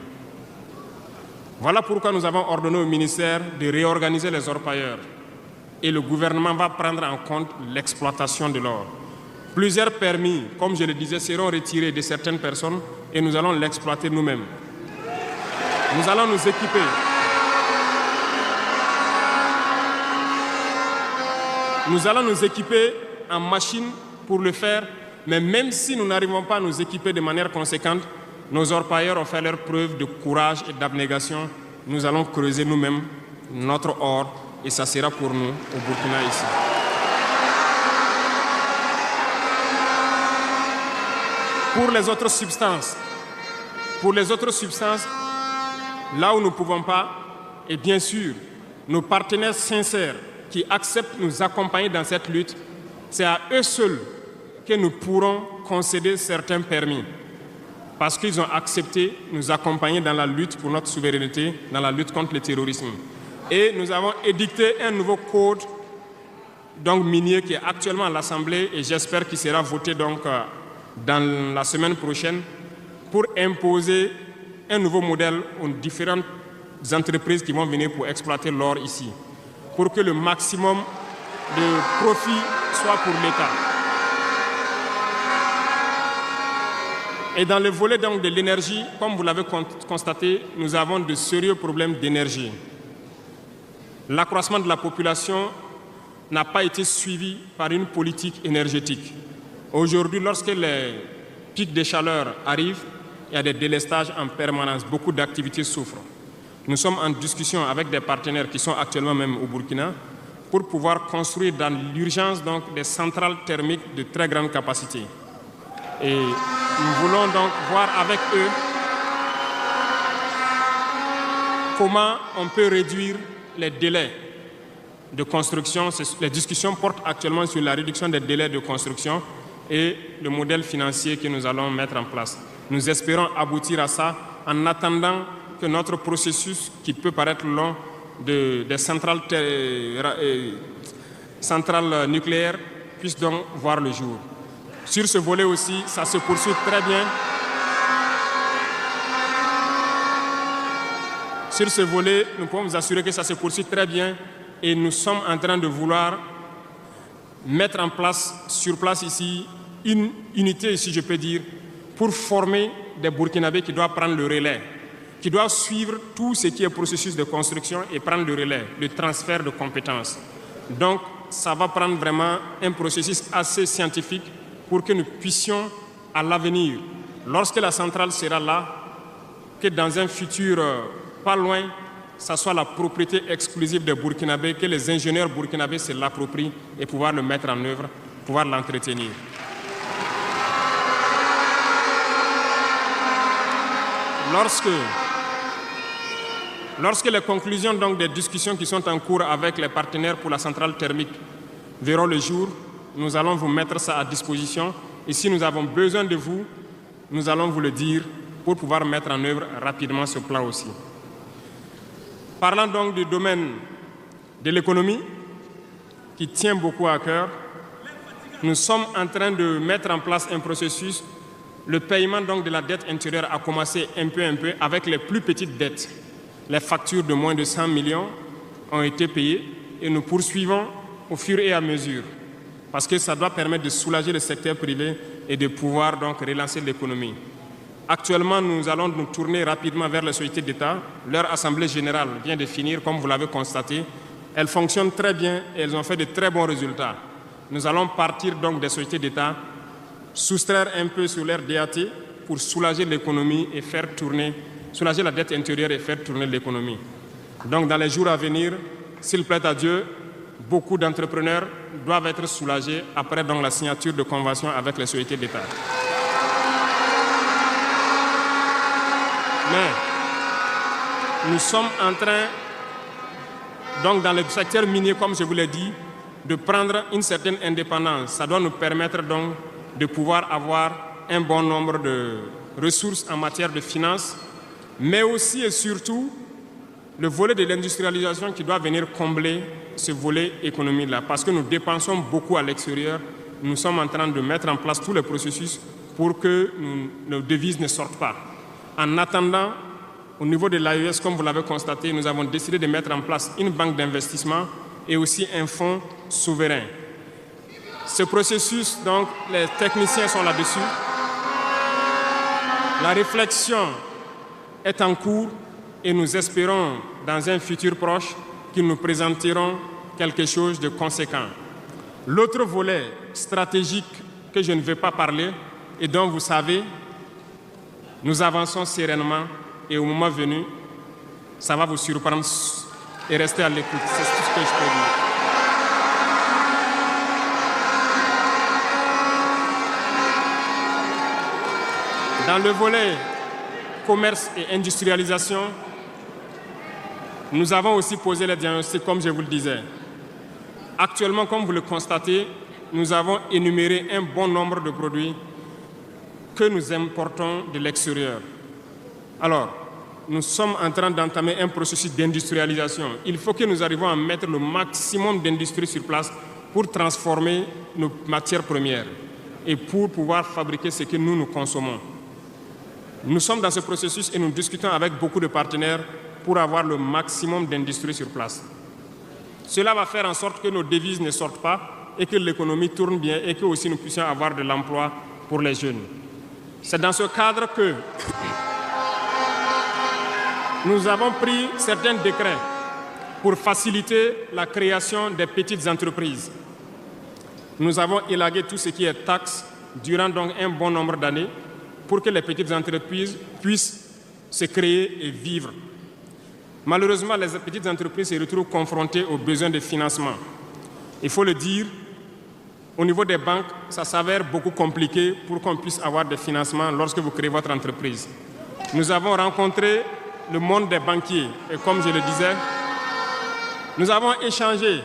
Voilà pourquoi nous avons ordonné au ministère de réorganiser les orpailleurs. Et le gouvernement va prendre en compte l'exploitation de l'or. Plusieurs permis, comme je le disais, seront retirés de certaines personnes et nous allons l'exploiter nous-mêmes. Nous allons nous équiper. Nous allons nous équiper en machines pour le faire, mais même si nous n'arrivons pas à nous équiper de manière conséquente, nos orpailleurs ont fait leur preuve de courage et d'abnégation. Nous allons creuser nous-mêmes notre or et ça sera pour nous au Burkina ici. Pour les autres substances, là où nous ne pouvons pas, et bien sûr, nos partenaires sincères qui acceptent de nous accompagner dans cette lutte, c'est à eux seuls que nous pourrons concéder certains permis. Parce qu'ils ont accepté de nous accompagner dans la lutte pour notre souveraineté, dans la lutte contre le terrorisme. Et nous avons édicté un nouveau code donc, minier qui est actuellement à l'Assemblée et j'espère qu'il sera voté donc, dans la semaine prochaine pour imposer un nouveau modèle aux différentes entreprises qui vont venir pour exploiter l'or ici, pour que le maximum de profit soit pour l'État. Et dans le volet donc, de l'énergie, comme vous l'avez constaté, nous avons de sérieux problèmes d'énergie. L'accroissement de la population n'a pas été suivi par une politique énergétique. Aujourd'hui, lorsque les pics de chaleur arrivent, il y a des délestages en permanence, beaucoup d'activités souffrent. Nous sommes en discussion avec des partenaires qui sont actuellement même au Burkina pour pouvoir construire dans l'urgence donc, des centrales thermiques de très grande capacité. Et nous voulons donc voir avec eux comment on peut réduire les délais de construction. Les discussions portent actuellement sur la réduction des délais de construction et le modèle financier que nous allons mettre en place. Nous espérons aboutir à ça en attendant que notre processus, qui peut paraître long, des centrales nucléaires puisse donc voir le jour. Sur ce volet aussi, ça se poursuit très bien. Sur ce volet, nous pouvons vous assurer que ça se poursuit très bien et nous sommes en train de vouloir mettre en place, sur place ici, une unité, si je peux dire, pour former des Burkinabés qui doivent prendre le relais, qui doivent suivre tout ce qui est processus de construction et prendre le relais, le transfert de compétences. Donc, ça va prendre vraiment un processus assez scientifique pour que nous puissions, à l'avenir, lorsque la centrale sera là, que dans un futur pas loin, ça soit la propriété exclusive des Burkinabés, que les ingénieurs burkinabés se l'approprient et pouvoir le mettre en œuvre, pouvoir l'entretenir. Lorsque les conclusions donc, des discussions qui sont en cours avec les partenaires pour la centrale thermique verront le jour, nous allons vous mettre ça à disposition. Et si nous avons besoin de vous, nous allons vous le dire pour pouvoir mettre en œuvre rapidement ce plan aussi. Parlant donc du domaine de l'économie, qui tient beaucoup à cœur, nous sommes en train de mettre en place un processus. Le paiement donc de la dette intérieure a commencé un peu avec les plus petites dettes. Les factures de moins de 100 millions ont été payées et nous poursuivons au fur et à mesure parce que ça doit permettre de soulager le secteur privé et de pouvoir donc relancer l'économie. Actuellement, nous allons nous tourner rapidement vers les sociétés d'État. Leur assemblée générale vient de finir, comme vous l'avez constaté. Elles fonctionnent très bien et elles ont fait de très bons résultats. Nous allons partir donc des sociétés d'État, soustraire un peu sur leur DAT pour soulager l'économie et faire tourner, soulager la dette intérieure et faire tourner l'économie. Donc dans les jours à venir, s'il plaît à Dieu, beaucoup d'entrepreneurs doivent être soulagés après donc la signature de conventions avec les sociétés d'État. Mais nous sommes en train, donc dans le secteur minier, comme je vous l'ai dit, de prendre une certaine indépendance. Ça doit nous permettre donc de pouvoir avoir un bon nombre de ressources en matière de finances, mais aussi et surtout le volet de l'industrialisation qui doit venir combler ce volet économique-là. Parce que nous dépensons beaucoup à l'extérieur, nous sommes en train de mettre en place tous les processus pour que nos devises ne sortent pas. En attendant, au niveau de l'AES, comme vous l'avez constaté, nous avons décidé de mettre en place une banque d'investissement et aussi un fonds souverain. Ce processus, donc, les techniciens sont là-dessus. La réflexion est en cours et nous espérons, dans un futur proche, qu'ils nous présenteront quelque chose de conséquent. L'autre volet stratégique que je ne vais pas parler et dont vous savez, nous avançons sereinement et au moment venu, ça va vous surprendre et rester à l'écoute. C'est tout ce que je peux dire. Dans le volet commerce et industrialisation, nous avons aussi posé les diagnostics, comme je vous le disais. Actuellement, comme vous le constatez, nous avons énuméré un bon nombre de produits que nous importons de l'extérieur. Alors, nous sommes en train d'entamer un processus d'industrialisation. Il faut que nous arrivions à mettre le maximum d'industrie sur place pour transformer nos matières premières et pour pouvoir fabriquer ce que nous consommons. Nous sommes dans ce processus et nous discutons avec beaucoup de partenaires pour avoir le maximum d'industrie sur place. Cela va faire en sorte que nos devises ne sortent pas et que l'économie tourne bien et que aussi nous puissions avoir de l'emploi pour les jeunes. C'est dans ce cadre que nous avons pris certains décrets pour faciliter la création des petites entreprises. Nous avons élagué tout ce qui est taxes durant donc un bon nombre d'années pour que les petites entreprises puissent se créer et vivre. Malheureusement, les petites entreprises se retrouvent confrontées aux besoins de financement. Il faut le dire, au niveau des banques, ça s'avère beaucoup compliqué pour qu'on puisse avoir des financements lorsque vous créez votre entreprise. Nous avons rencontré le monde des banquiers et comme je le disais, nous avons échangé,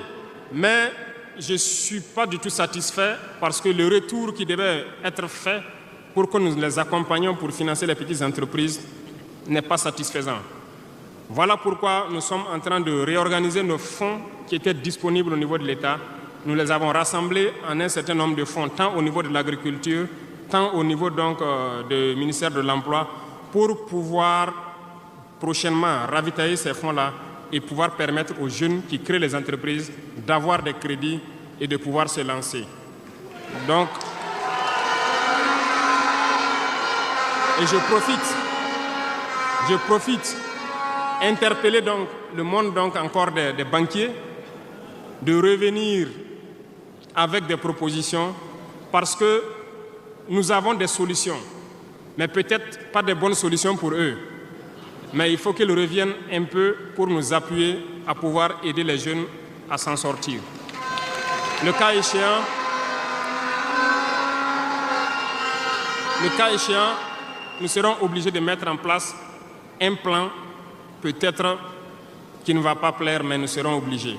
mais je ne suis pas du tout satisfait parce que le retour qui devait être fait pour que nous les accompagnions pour financer les petites entreprises n'est pas satisfaisant. Voilà pourquoi nous sommes en train de réorganiser nos fonds qui étaient disponibles au niveau de l'État. Nous les avons rassemblés en un certain nombre de fonds, tant au niveau de l'agriculture, tant au niveau donc du ministère de l'Emploi, pour pouvoir prochainement ravitailler ces fonds-là et pouvoir permettre aux jeunes qui créent les entreprises d'avoir des crédits et de pouvoir se lancer. Donc, et je profite interpeller donc le monde donc encore des banquiers de revenir avec des propositions parce que nous avons des solutions, mais peut-être pas de bonnes solutions pour eux. Mais il faut qu'ils reviennent un peu pour nous appuyer à pouvoir aider les jeunes à s'en sortir. Le cas échéant, nous serons obligés de mettre en place un plan, peut-être qui ne va pas plaire, mais nous serons obligés.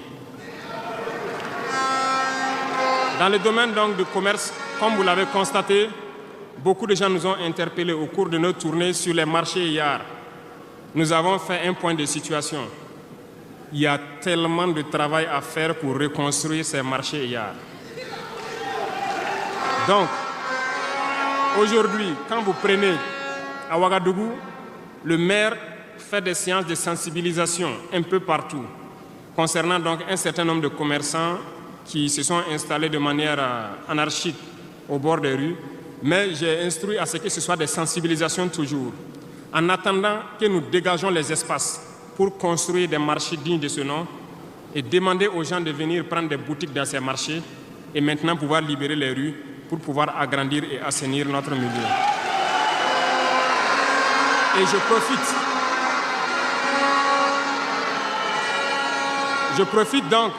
Dans le domaine donc du commerce, comme vous l'avez constaté, beaucoup de gens nous ont interpellés au cours de nos tournées sur les marchés hier. Nous avons fait un point de situation. Il y a tellement de travail à faire pour reconstruire ces marchés hier. Donc, aujourd'hui, quand vous prenez à Ouagadougou, le maire fait des séances de sensibilisation un peu partout, concernant donc un certain nombre de commerçants qui se sont installés de manière anarchique au bord des rues, mais j'ai instruit à ce que ce soit des sensibilisations toujours, en attendant que nous dégageons les espaces pour construire des marchés dignes de ce nom et demander aux gens de venir prendre des boutiques dans ces marchés et maintenant pouvoir libérer les rues pour pouvoir agrandir et assainir notre milieu. Et je profite donc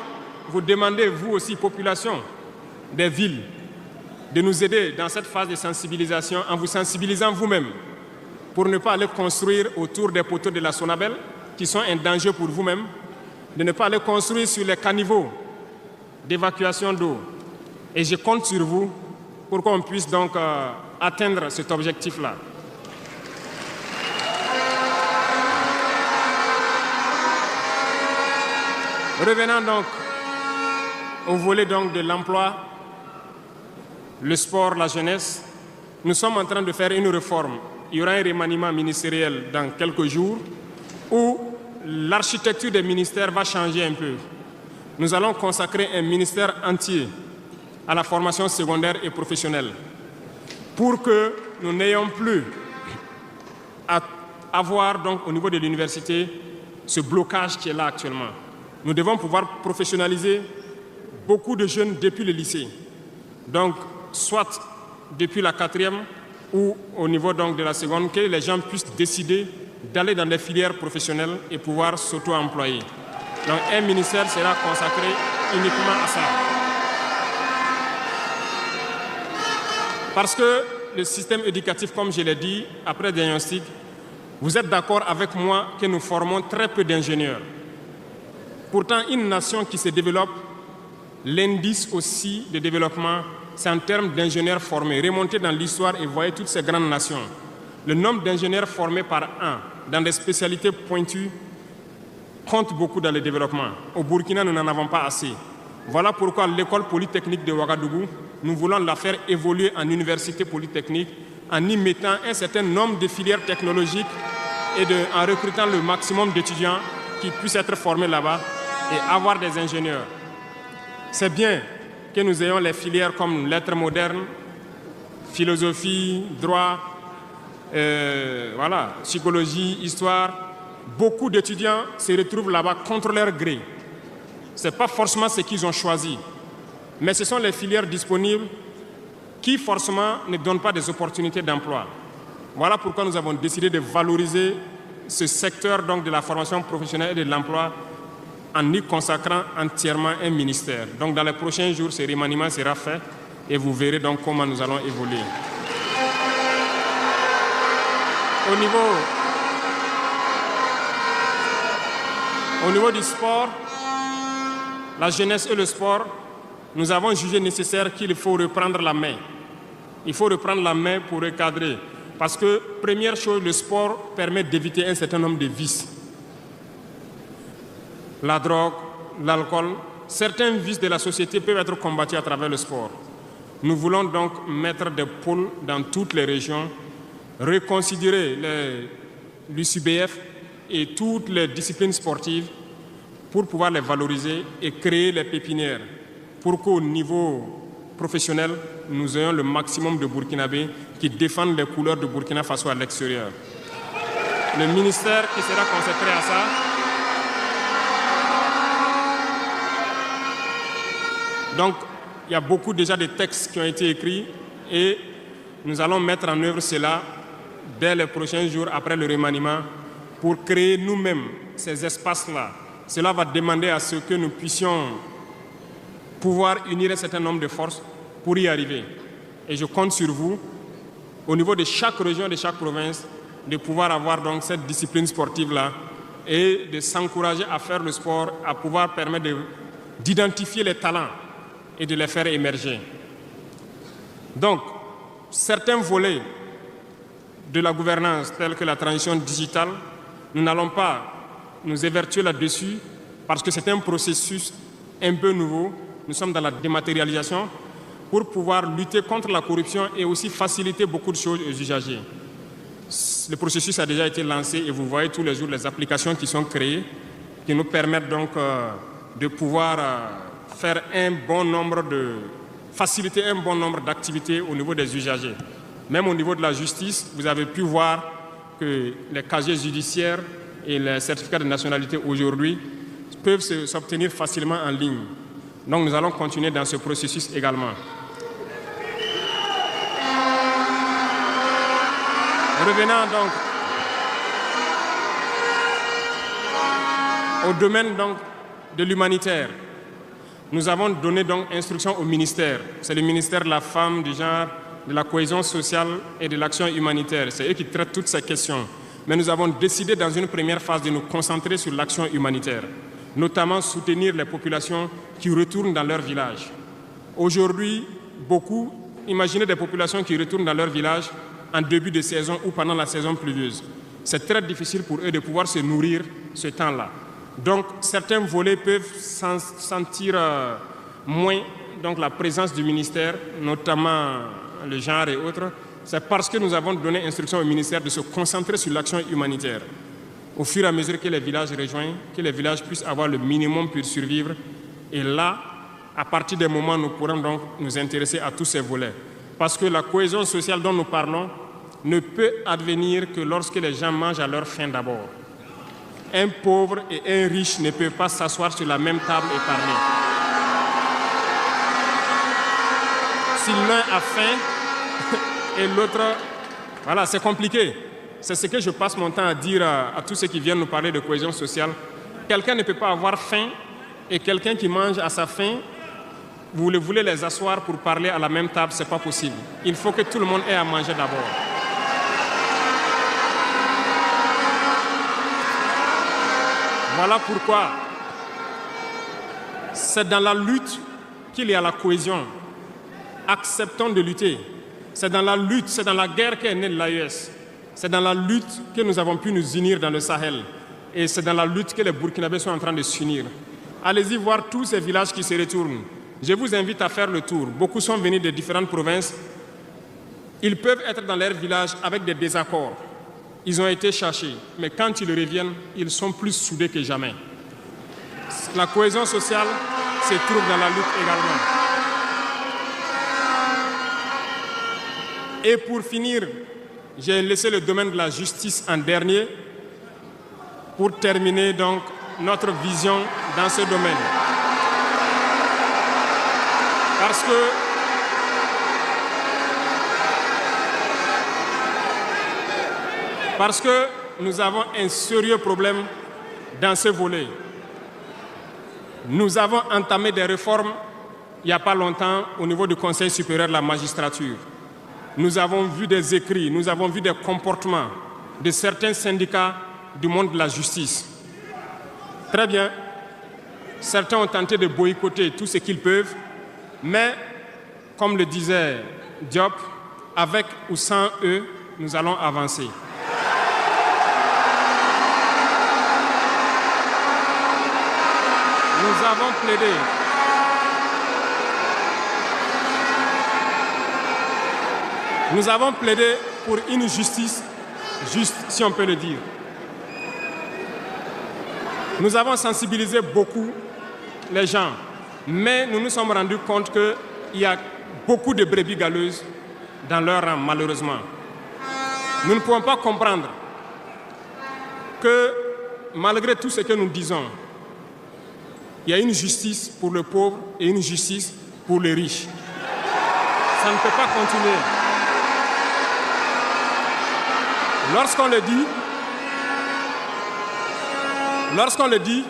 vous demander, vous aussi, population des villes, de nous aider dans cette phase de sensibilisation en vous sensibilisant vous-même pour ne pas aller construire autour des poteaux de la Sonabel qui sont un danger pour vous-même, de ne pas aller construire sur les caniveaux d'évacuation d'eau. Et je compte sur vous pour qu'on puisse donc atteindre cet objectif-là. Revenons donc au volet donc de l'emploi, le sport, la jeunesse. Nous sommes en train de faire une réforme. Il y aura un remaniement ministériel dans quelques jours où l'architecture des ministères va changer un peu. Nous allons consacrer un ministère entier à la formation secondaire et professionnelle pour que nous n'ayons plus à avoir donc au niveau de l'université ce blocage qui est là actuellement. Nous devons pouvoir professionnaliser beaucoup de jeunes depuis le lycée. Donc, soit depuis la 4e ou au niveau donc de la seconde, que les gens puissent décider d'aller dans des filières professionnelles et pouvoir s'auto-employer. Donc, un ministère sera consacré uniquement à ça. Parce que le système éducatif, comme je l'ai dit, après diagnostic, vous êtes d'accord avec moi que nous formons très peu d'ingénieurs. Pourtant, une nation qui se développe, l'indice aussi de développement, c'est en termes d'ingénieurs formés. Remontez dans l'histoire et voyez toutes ces grandes nations. Le nombre d'ingénieurs formés par an dans des spécialités pointues compte beaucoup dans le développement. Au Burkina, nous n'en avons pas assez. Voilà pourquoi l'école polytechnique de Ouagadougou, nous voulons la faire évoluer en université polytechnique en y mettant un certain nombre de filières technologiques et en recrutant le maximum d'étudiants qui puissent être formés là-bas et avoir des ingénieurs. C'est bien que nous ayons les filières comme lettres modernes, philosophie, droit, psychologie, histoire. Beaucoup d'étudiants se retrouvent là-bas contre leur gré. Ce n'est pas forcément ce qu'ils ont choisi, mais ce sont les filières disponibles qui forcément ne donnent pas des opportunités d'emploi. Voilà pourquoi nous avons décidé de valoriser ce secteur donc, de la formation professionnelle et de l'emploi en y consacrant entièrement un ministère. Donc dans les prochains jours, ce remaniement sera fait et vous verrez donc comment nous allons évoluer. Au niveau du sport, la jeunesse et le sport, nous avons jugé nécessaire qu'il faut reprendre la main. Il faut reprendre la main pour recadrer. Parce que, première chose, le sport permet d'éviter un certain nombre de vices. La drogue, l'alcool, certains vices de la société peuvent être combattus à travers le sport. Nous voulons donc mettre des pôles dans toutes les régions, reconsidérer l'UCBF et toutes les disciplines sportives pour pouvoir les valoriser et créer les pépinières pour qu'au niveau professionnel, nous ayons le maximum de Burkinabés qui défendent les couleurs de Burkina Faso à l'extérieur. Le ministère qui sera consacré à ça donc, il y a beaucoup déjà de textes qui ont été écrits et nous allons mettre en œuvre cela dès les prochains jours après le remaniement pour créer nous-mêmes ces espaces-là. Cela va demander à ce que nous puissions pouvoir unir un certain nombre de forces pour y arriver. Et je compte sur vous, au niveau de chaque région, de chaque province, de pouvoir avoir donc cette discipline sportive-là et de s'encourager à faire le sport, à pouvoir permettre d'identifier les talents et de les faire émerger. Donc, certains volets de la gouvernance, tels que la transition digitale, nous n'allons pas nous évertuer là-dessus parce que c'est un processus un peu nouveau. Nous sommes dans la dématérialisation pour pouvoir lutter contre la corruption et aussi faciliter beaucoup de choses aux usagers. Le processus a déjà été lancé et vous voyez tous les jours les applications qui sont créées qui nous permettent donc de pouvoir faire faciliter un bon nombre d'activités au niveau des usagers. Même au niveau de la justice, vous avez pu voir que les casiers judiciaires et les certificats de nationalité aujourd'hui peuvent s'obtenir facilement en ligne. Donc nous allons continuer dans ce processus également. Revenant donc au domaine donc de l'humanitaire, nous avons donné donc instruction au ministère. C'est le ministère de la Femme, du Genre, de la Cohésion sociale et de l'Action humanitaire. C'est eux qui traitent toutes ces questions. Mais nous avons décidé dans une première phase de nous concentrer sur l'action humanitaire, notamment soutenir les populations qui retournent dans leur village. Aujourd'hui, imaginez des populations qui retournent dans leur village en début de saison ou pendant la saison pluvieuse. C'est très difficile pour eux de pouvoir se nourrir ce temps-là. Donc, certains volets peuvent sentir moins donc, la présence du ministère, notamment le genre et autres. C'est parce que nous avons donné instruction au ministère de se concentrer sur l'action humanitaire. Au fur et à mesure que les villages rejoignent, que les villages puissent avoir le minimum pour survivre. Et là, à partir des moments, nous pourrons donc nous intéresser à tous ces volets. Parce que la cohésion sociale dont nous parlons ne peut advenir que lorsque les gens mangent à leur faim d'abord. Un pauvre et un riche ne peuvent pas s'asseoir sur la même table et parler. Si l'un a faim et l'autre... Voilà, c'est compliqué. C'est ce que je passe mon temps à dire à tous ceux qui viennent nous parler de cohésion sociale. Quelqu'un ne peut pas avoir faim et quelqu'un qui mange à sa faim, vous voulez les asseoir pour parler à la même table, ce n'est pas possible. Il faut que tout le monde ait à manger d'abord. Voilà pourquoi c'est dans la lutte qu'il y a la cohésion. Acceptons de lutter. C'est dans la lutte, c'est dans la guerre qu'est née l'AES. C'est dans la lutte que nous avons pu nous unir dans le Sahel. Et c'est dans la lutte que les Burkinabés sont en train de s'unir. Allez-y voir tous ces villages qui se retournent. Je vous invite à faire le tour. Beaucoup sont venus de différentes provinces. Ils peuvent être dans leur village avec des désaccords. Ils ont été cherchés. Mais quand ils reviennent, ils sont plus soudés que jamais. La cohésion sociale se trouve dans la lutte également. Et pour finir, j'ai laissé le domaine de la justice en dernier pour terminer donc notre vision dans ce domaine. Parce que nous avons un sérieux problème dans ce volet. Nous avons entamé des réformes il n'y a pas longtemps au niveau du Conseil supérieur de la magistrature. Nous avons vu des écrits, nous avons vu des comportements de certains syndicats du monde de la justice. Très bien, certains ont tenté de boycotter tout ce qu'ils peuvent, mais comme le disait Diop, avec ou sans eux, nous allons avancer. Nous avons plaidé. Nous avons plaidé pour une justice juste, si on peut le dire. Nous avons sensibilisé beaucoup les gens, mais nous nous sommes rendus compte qu'il y a beaucoup de brebis galeuses dans leur rang, malheureusement. Nous ne pouvons pas comprendre que, malgré tout ce que nous disons, il y a une justice pour le pauvre et une justice pour les riches. Ça ne peut pas continuer. Lorsqu'on le dit,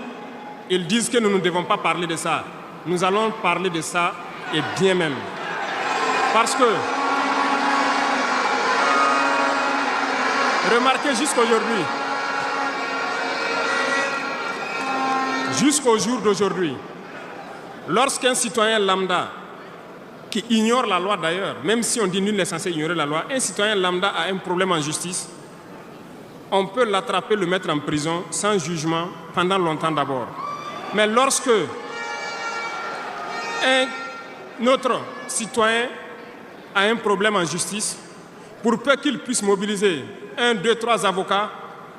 ils disent que nous ne devons pas parler de ça. Nous allons parler de ça et bien même. Parce que, remarquez jusqu'au jour d'aujourd'hui, lorsqu'un citoyen lambda qui ignore la loi d'ailleurs, même si on dit nul n'est censé ignorer la loi, un citoyen lambda a un problème en justice, on peut l'attraper, le mettre en prison sans jugement pendant longtemps d'abord. Mais lorsque un autre citoyen a un problème en justice, pour peu qu'il puisse mobiliser 1, 2, 3 avocats,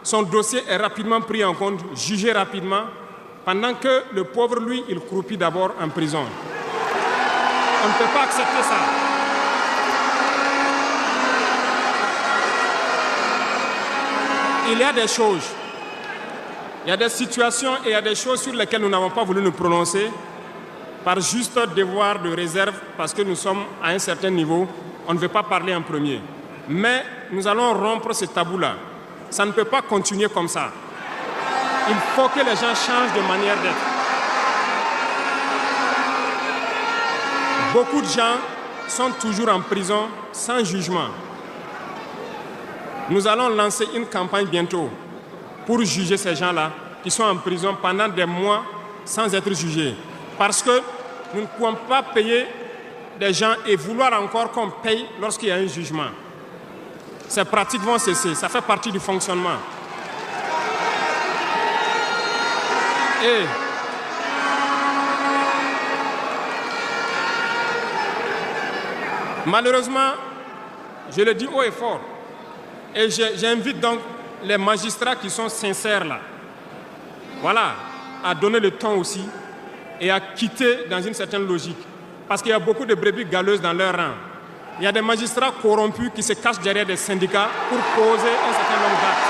son dossier est rapidement pris en compte, jugé rapidement, pendant que le pauvre, lui, il croupit d'abord en prison. On ne peut pas accepter ça. Il y a des choses, il y a des situations et il y a des choses sur lesquelles nous n'avons pas voulu nous prononcer par juste devoir de réserve, parce que nous sommes à un certain niveau, on ne veut pas parler en premier. Mais nous allons rompre ce tabou-là. Ça ne peut pas continuer comme ça. Il faut que les gens changent de manière d'être. Beaucoup de gens sont toujours en prison sans jugement. Nous allons lancer une campagne bientôt pour juger ces gens-là qui sont en prison pendant des mois sans être jugés. Parce que nous ne pouvons pas payer des gens et vouloir encore qu'on paye lorsqu'il y a un jugement. Ces pratiques vont cesser, ça fait partie du fonctionnement. Et malheureusement, je le dis haut et fort, et j'invite donc les magistrats qui sont sincères là, voilà, à donner le ton aussi et à quitter dans une certaine logique. Parce qu'il y a beaucoup de brebis galeuses dans leur rang. Il y a des magistrats corrompus qui se cachent derrière des syndicats pour poser un certain nombre d'actes.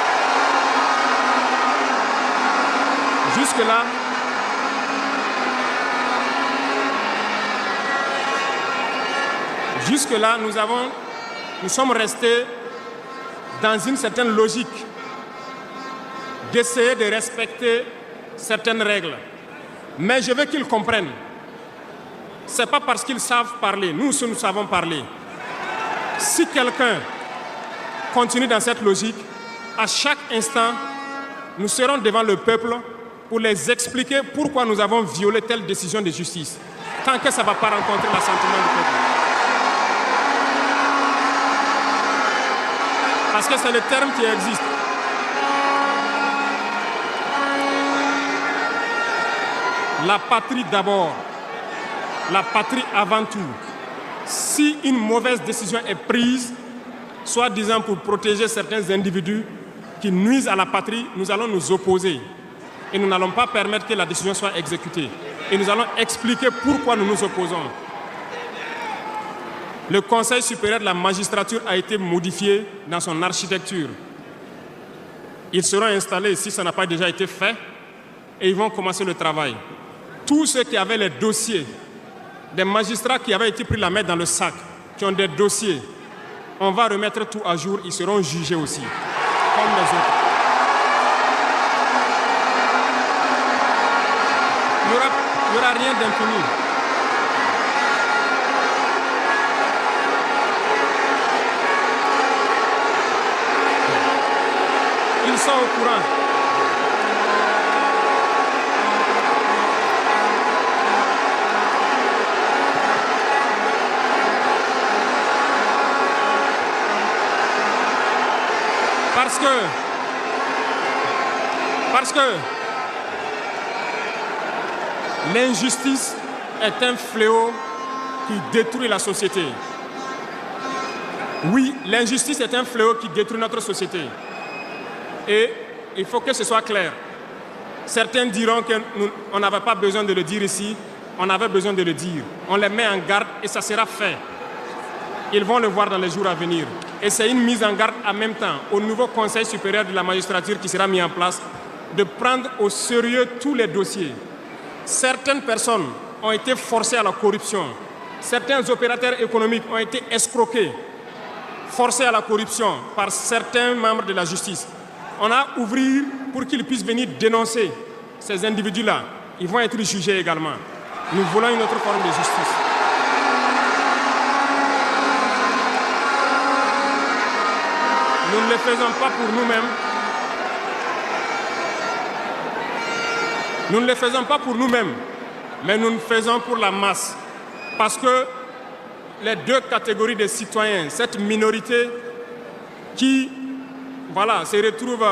Jusque-là, nous sommes restés dans une certaine logique d'essayer de respecter certaines règles. Mais je veux qu'ils comprennent. Ce n'est pas parce qu'ils savent parler, nous savons parler. Si quelqu'un continue dans cette logique, à chaque instant, nous serons devant le peuple pour les expliquer pourquoi nous avons violé telle décision de justice, tant que ça ne va pas rencontrer l'assentiment du peuple. Parce que c'est le terme qui existe. La patrie d'abord, la patrie avant tout. Si une mauvaise décision est prise, soi-disant pour protéger certains individus qui nuisent à la patrie, nous allons nous opposer. Et nous n'allons pas permettre que la décision soit exécutée. Et nous allons expliquer pourquoi nous nous opposons. Le Conseil supérieur de la magistrature a été modifié dans son architecture. Ils seront installés, si ça n'a pas déjà été fait, et ils vont commencer le travail. Tous ceux qui avaient les dossiers, des magistrats qui avaient été pris la main dans le sac, qui ont des dossiers, on va remettre tout à jour, ils seront jugés aussi, comme les autres. Il n'y aura rien d'impuni. Ils sont au courant. Parce que l'injustice est un fléau qui détruit la société. Oui, l'injustice est un fléau qui détruit notre société. Et il faut que ce soit clair. Certains diront qu'on n'avait pas besoin de le dire ici, on avait besoin de le dire. On les met en garde et ça sera fait. Ils vont le voir dans les jours à venir. Et c'est une mise en garde en même temps au nouveau Conseil supérieur de la magistrature qui sera mis en place de prendre au sérieux tous les dossiers. Certaines personnes ont été forcées à la corruption. Certains opérateurs économiques ont été escroqués, forcés à la corruption par certains membres de la justice. On a ouvert pour qu'ils puissent venir dénoncer ces individus-là. Ils vont être jugés également. Nous voulons une autre forme de justice. Nous ne le faisons pas pour nous-mêmes. Nous ne le faisons pas pour nous-mêmes, mais nous le faisons pour la masse. Parce que les deux catégories de citoyens, cette minorité qui se retrouve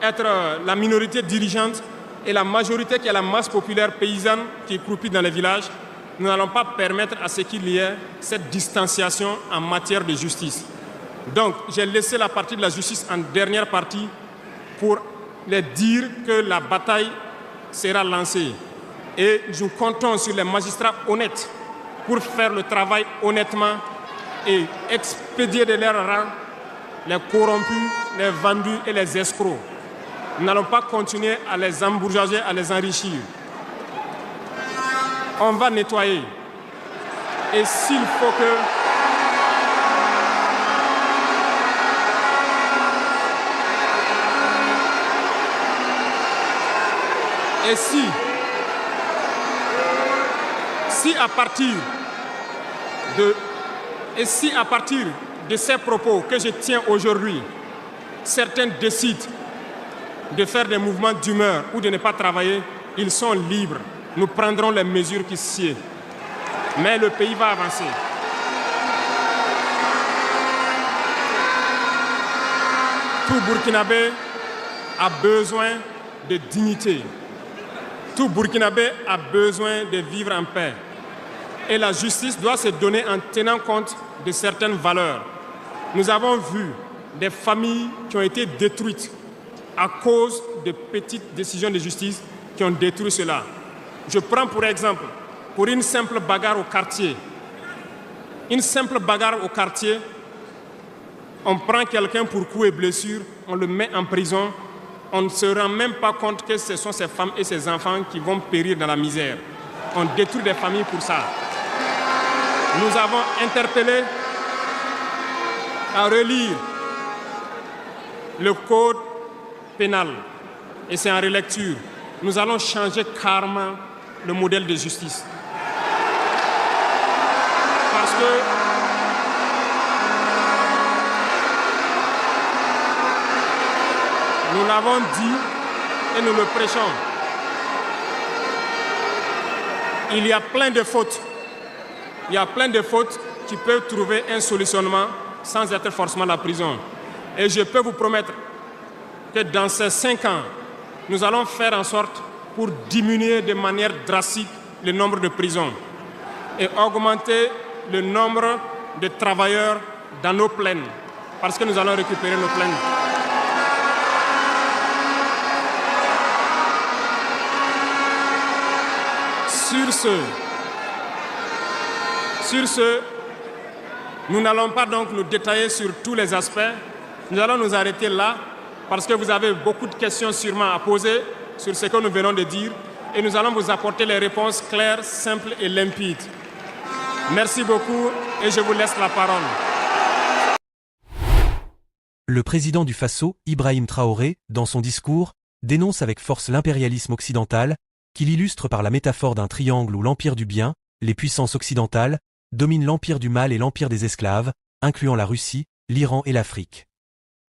être la minorité dirigeante et la majorité qui est la masse populaire paysanne qui croupit dans les villages, nous n'allons pas permettre à ce qu'il y ait cette distanciation en matière de justice. Donc, j'ai laissé la partie de la justice en dernière partie pour les dire que la bataille sera lancée. Et nous comptons sur les magistrats honnêtes pour faire le travail honnêtement et expédier de leur rang les corrompus, les vendus et les escrocs. Nous n'allons pas continuer à les embourgeoiser, à les enrichir. On va nettoyer. Et s'il faut que... Et si à partir de ces propos que je tiens aujourd'hui, certains décident de faire des mouvements d'humeur ou de ne pas travailler, ils sont libres. Nous prendrons les mesures qui sied. Mais le pays va avancer. Tout Burkinabé a besoin de dignité. Tout Burkinabé a besoin de vivre en paix. Et la justice doit se donner en tenant compte de certaines valeurs. Nous avons vu des familles qui ont été détruites à cause de petites décisions de justice qui ont détruit cela. Je prends pour exemple, pour une simple bagarre au quartier. Une simple bagarre au quartier, on prend quelqu'un pour coups et blessures, on le met en prison, on ne se rend même pas compte que ce sont ces femmes et ces enfants qui vont périr dans la misère. On détruit des familles pour ça. Nous avons interpellé à relire le code pénal et c'est en relecture. Nous allons changer carrément le modèle de justice. Parce que nous l'avons dit et nous le prêchons. Il y a plein de fautes. Il y a plein de fautes qui peuvent trouver un solutionnement sans être forcément la prison. Et je peux vous promettre que dans ces 5 ans, nous allons faire en sorte pour diminuer de manière drastique le nombre de prisons et augmenter le nombre de travailleurs dans nos plaines, parce que nous allons récupérer nos plaines. Sur ce, nous n'allons pas donc nous détailler sur tous les aspects. Nous allons nous arrêter là parce que vous avez beaucoup de questions sûrement à poser sur ce que nous venons de dire et nous allons vous apporter les réponses claires, simples et limpides. Merci beaucoup et je vous laisse la parole. Le président du Faso, Ibrahim Traoré, dans son discours, dénonce avec force l'impérialisme occidental, qu'il illustre par la métaphore d'un triangle où l'empire du bien, les puissances occidentales, domine l'empire du mal et l'empire des esclaves, incluant la Russie, l'Iran et l'Afrique.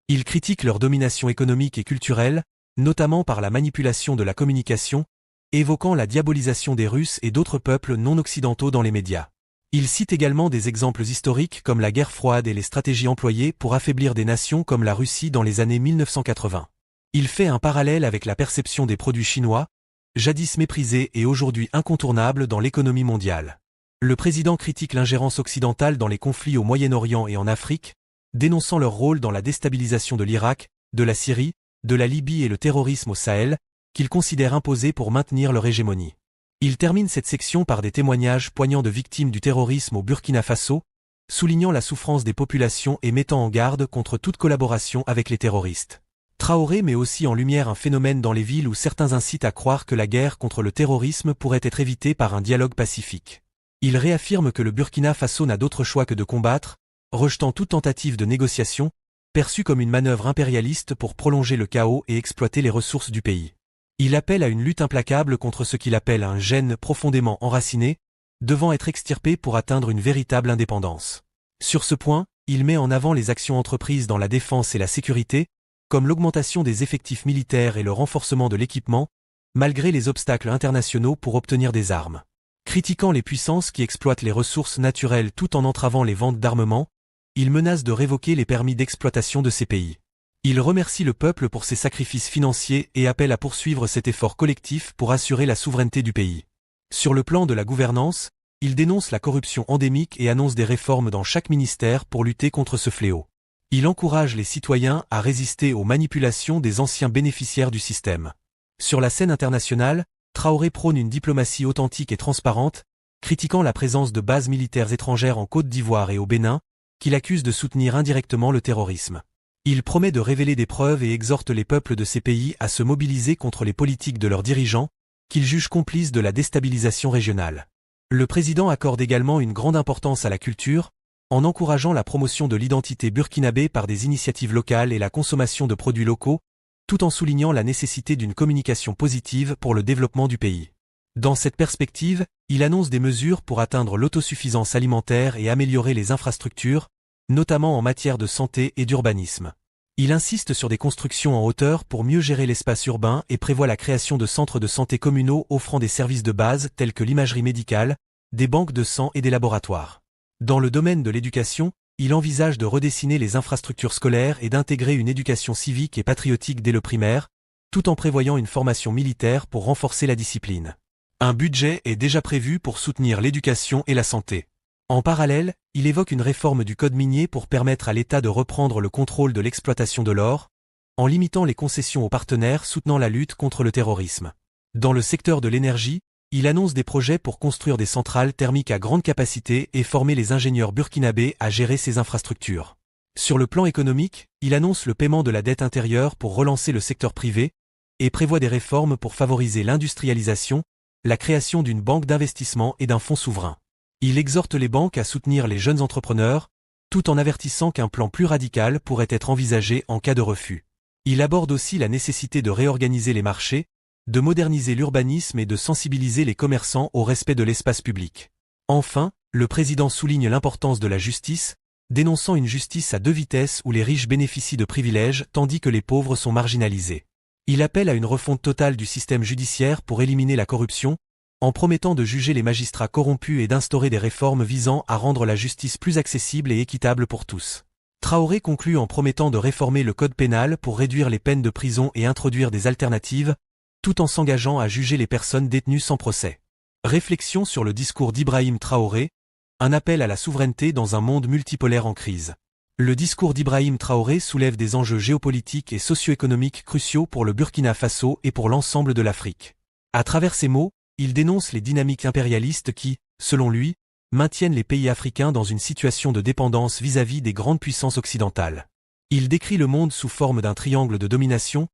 Il critique leur domination économique et culturelle, notamment par la manipulation de la communication, évoquant la diabolisation des Russes et d'autres peuples non occidentaux dans les médias. Il cite également des exemples historiques comme la guerre froide et les stratégies employées pour affaiblir des nations comme la Russie dans les années 1980. Il fait un parallèle avec la perception des produits chinois, jadis méprisés et aujourd'hui incontournables dans l'économie mondiale. Le président critique l'ingérence occidentale dans les conflits au Moyen-Orient et en Afrique, dénonçant leur rôle dans la déstabilisation de l'Irak, de la Syrie, de la Libye et le terrorisme au Sahel, qu'il considère imposés pour maintenir leur hégémonie. Il termine cette section par des témoignages poignants de victimes du terrorisme au Burkina Faso, soulignant la souffrance des populations et mettant en garde contre toute collaboration avec les terroristes. Traoré met aussi en lumière un phénomène dans les villes où certains incitent à croire que la guerre contre le terrorisme pourrait être évitée par un dialogue pacifique. Il réaffirme que le Burkina Faso n'a d'autre choix que de combattre, rejetant toute tentative de négociation, perçue comme une manœuvre impérialiste pour prolonger le chaos et exploiter les ressources du pays. Il appelle à une lutte implacable contre ce qu'il appelle un gène profondément enraciné, devant être extirpé pour atteindre une véritable indépendance. Sur ce point, il met en avant les actions entreprises dans la défense et la sécurité, comme l'augmentation des effectifs militaires et le renforcement de l'équipement, malgré les obstacles internationaux pour obtenir des armes. Critiquant les puissances qui exploitent les ressources naturelles tout en entravant les ventes d'armement, il menace de révoquer les permis d'exploitation de ces pays. Il remercie le peuple pour ses sacrifices financiers et appelle à poursuivre cet effort collectif pour assurer la souveraineté du pays. Sur le plan de la gouvernance, il dénonce la corruption endémique et annonce des réformes dans chaque ministère pour lutter contre ce fléau. Il encourage les citoyens à résister aux manipulations des anciens bénéficiaires du système. Sur la scène internationale, Traoré prône une diplomatie authentique et transparente, critiquant la présence de bases militaires étrangères en Côte d'Ivoire et au Bénin, qu'il accuse de soutenir indirectement le terrorisme. Il promet de révéler des preuves et exhorte les peuples de ces pays à se mobiliser contre les politiques de leurs dirigeants, qu'il juge complices de la déstabilisation régionale. Le président accorde également une grande importance à la culture, en encourageant la promotion de l'identité burkinabé par des initiatives locales et la consommation de produits locaux, tout en soulignant la nécessité d'une communication positive pour le développement du pays. Dans cette perspective, il annonce des mesures pour atteindre l'autosuffisance alimentaire et améliorer les infrastructures, notamment en matière de santé et d'urbanisme. Il insiste sur des constructions en hauteur pour mieux gérer l'espace urbain et prévoit la création de centres de santé communaux offrant des services de base tels que l'imagerie médicale, des banques de sang et des laboratoires. Dans le domaine de l'éducation, il envisage de redessiner les infrastructures scolaires et d'intégrer une éducation civique et patriotique dès le primaire, tout en prévoyant une formation militaire pour renforcer la discipline. Un budget est déjà prévu pour soutenir l'éducation et la santé. En parallèle, il évoque une réforme du code minier pour permettre à l'État de reprendre le contrôle de l'exploitation de l'or, en limitant les concessions aux partenaires soutenant la lutte contre le terrorisme. Dans le secteur de l'énergie, il annonce des projets pour construire des centrales thermiques à grande capacité et former les ingénieurs burkinabés à gérer ces infrastructures. Sur le plan économique, il annonce le paiement de la dette intérieure pour relancer le secteur privé et prévoit des réformes pour favoriser l'industrialisation, la création d'une banque d'investissement et d'un fonds souverain. Il exhorte les banques à soutenir les jeunes entrepreneurs, tout en avertissant qu'un plan plus radical pourrait être envisagé en cas de refus. Il aborde aussi la nécessité de réorganiser les marchés, de moderniser l'urbanisme et de sensibiliser les commerçants au respect de l'espace public. Enfin, le président souligne l'importance de la justice, dénonçant une justice à deux vitesses où les riches bénéficient de privilèges tandis que les pauvres sont marginalisés. Il appelle à une refonte totale du système judiciaire pour éliminer la corruption, en promettant de juger les magistrats corrompus et d'instaurer des réformes visant à rendre la justice plus accessible et équitable pour tous. Traoré conclut en promettant de réformer le code pénal pour réduire les peines de prison et introduire des alternatives, tout en s'engageant à juger les personnes détenues sans procès. Réflexion sur le discours d'Ibrahim Traoré, un appel à la souveraineté dans un monde multipolaire en crise. Le discours d'Ibrahim Traoré soulève des enjeux géopolitiques et socio-économiques cruciaux pour le Burkina Faso et pour l'ensemble de l'Afrique. À travers ces mots, il dénonce les dynamiques impérialistes qui, selon lui, maintiennent les pays africains dans une situation de dépendance vis-à-vis des grandes puissances occidentales. Il décrit le monde sous forme d'un triangle de domination,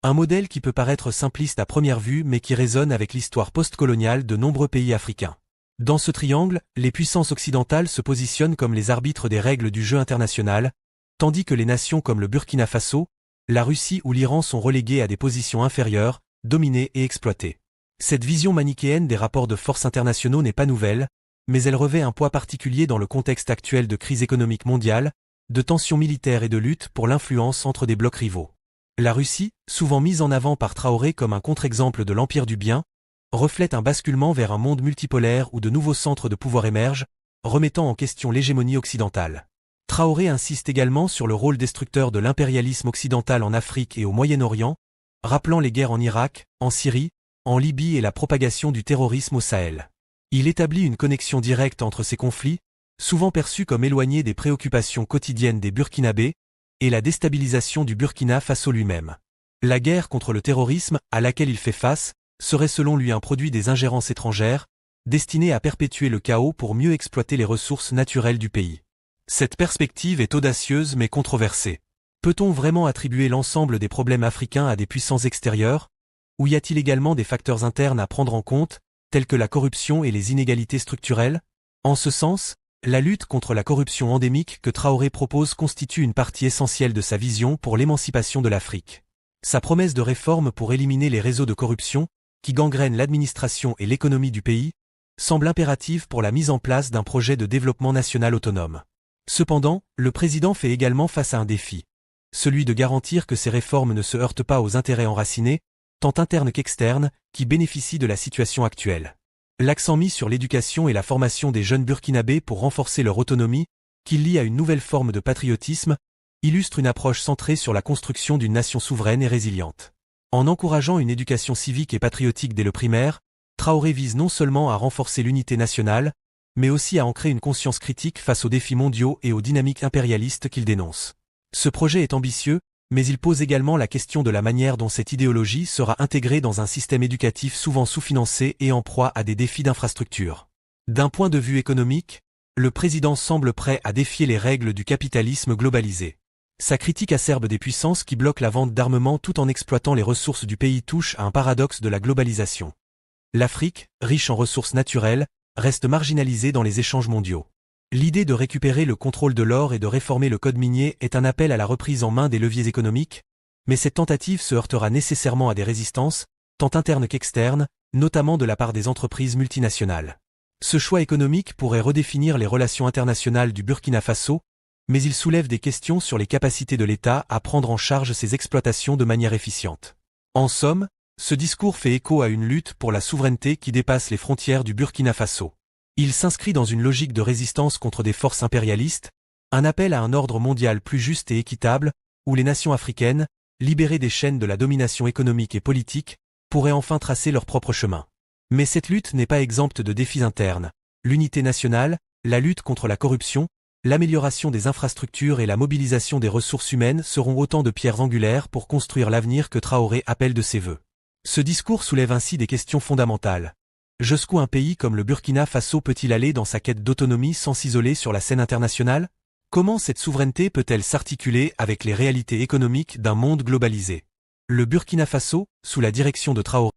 un modèle qui peut paraître simpliste à première vue mais qui résonne avec l'histoire postcoloniale de nombreux pays africains. Dans ce triangle, les puissances occidentales se positionnent comme les arbitres des règles du jeu international, tandis que les nations comme le Burkina Faso, la Russie ou l'Iran sont reléguées à des positions inférieures, dominées et exploitées. Cette vision manichéenne des rapports de force internationaux n'est pas nouvelle, mais elle revêt un poids particulier dans le contexte actuel de crise économique mondiale, de tensions militaires et de lutte pour l'influence entre des blocs rivaux. La Russie, souvent mise en avant par Traoré comme un contre-exemple de l'empire du bien, reflète un basculement vers un monde multipolaire où de nouveaux centres de pouvoir émergent, remettant en question l'hégémonie occidentale. Traoré insiste également sur le rôle destructeur de l'impérialisme occidental en Afrique et au Moyen-Orient, rappelant les guerres en Irak, en Syrie, en Libye et la propagation du terrorisme au Sahel. Il établit une connexion directe entre ces conflits, souvent perçus comme éloignés des préoccupations quotidiennes des Burkinabés, et la déstabilisation du Burkina Faso lui-même. La guerre contre le terrorisme, à laquelle il fait face, serait selon lui un produit des ingérences étrangères, destiné à perpétuer le chaos pour mieux exploiter les ressources naturelles du pays. Cette perspective est audacieuse mais controversée. Peut-on vraiment attribuer l'ensemble des problèmes africains à des puissances extérieures? Ou y a-t-il également des facteurs internes à prendre en compte, tels que la corruption et les inégalités structurelles? En ce sens, la lutte contre la corruption endémique que Traoré propose constitue une partie essentielle de sa vision pour l'émancipation de l'Afrique. Sa promesse de réforme pour éliminer les réseaux de corruption, qui gangrènent l'administration et l'économie du pays, semble impérative pour la mise en place d'un projet de développement national autonome. Cependant, le président fait également face à un défi, celui de garantir que ces réformes ne se heurtent pas aux intérêts enracinés, tant internes qu'externes, qui bénéficient de la situation actuelle. L'accent mis sur l'éducation et la formation des jeunes burkinabés pour renforcer leur autonomie, qu'il lie à une nouvelle forme de patriotisme, illustre une approche centrée sur la construction d'une nation souveraine et résiliente. En encourageant une éducation civique et patriotique dès le primaire, Traoré vise non seulement à renforcer l'unité nationale, mais aussi à ancrer une conscience critique face aux défis mondiaux et aux dynamiques impérialistes qu'il dénonce. Ce projet est ambitieux, mais il pose également la question de la manière dont cette idéologie sera intégrée dans un système éducatif souvent sous-financé et en proie à des défis d'infrastructure. D'un point de vue économique, le président semble prêt à défier les règles du capitalisme globalisé. Sa critique acerbe des puissances qui bloquent la vente d'armement tout en exploitant les ressources du pays touche à un paradoxe de la globalisation. L'Afrique, riche en ressources naturelles, reste marginalisée dans les échanges mondiaux. L'idée de récupérer le contrôle de l'or et de réformer le code minier est un appel à la reprise en main des leviers économiques, mais cette tentative se heurtera nécessairement à des résistances, tant internes qu'externes, notamment de la part des entreprises multinationales. Ce choix économique pourrait redéfinir les relations internationales du Burkina Faso, mais il soulève des questions sur les capacités de l'État à prendre en charge ces exploitations de manière efficiente. En somme, ce discours fait écho à une lutte pour la souveraineté qui dépasse les frontières du Burkina Faso. Il s'inscrit dans une logique de résistance contre des forces impérialistes, un appel à un ordre mondial plus juste et équitable, où les nations africaines, libérées des chaînes de la domination économique et politique, pourraient enfin tracer leur propre chemin. Mais cette lutte n'est pas exempte de défis internes. L'unité nationale, la lutte contre la corruption, l'amélioration des infrastructures et la mobilisation des ressources humaines seront autant de pierres angulaires pour construire l'avenir que Traoré appelle de ses vœux. Ce discours soulève ainsi des questions fondamentales. Jusqu'où un pays comme le Burkina Faso peut-il aller dans sa quête d'autonomie sans s'isoler sur la scène internationale? Comment cette souveraineté peut-elle s'articuler avec les réalités économiques d'un monde globalisé? Le Burkina Faso, sous la direction de Traoré,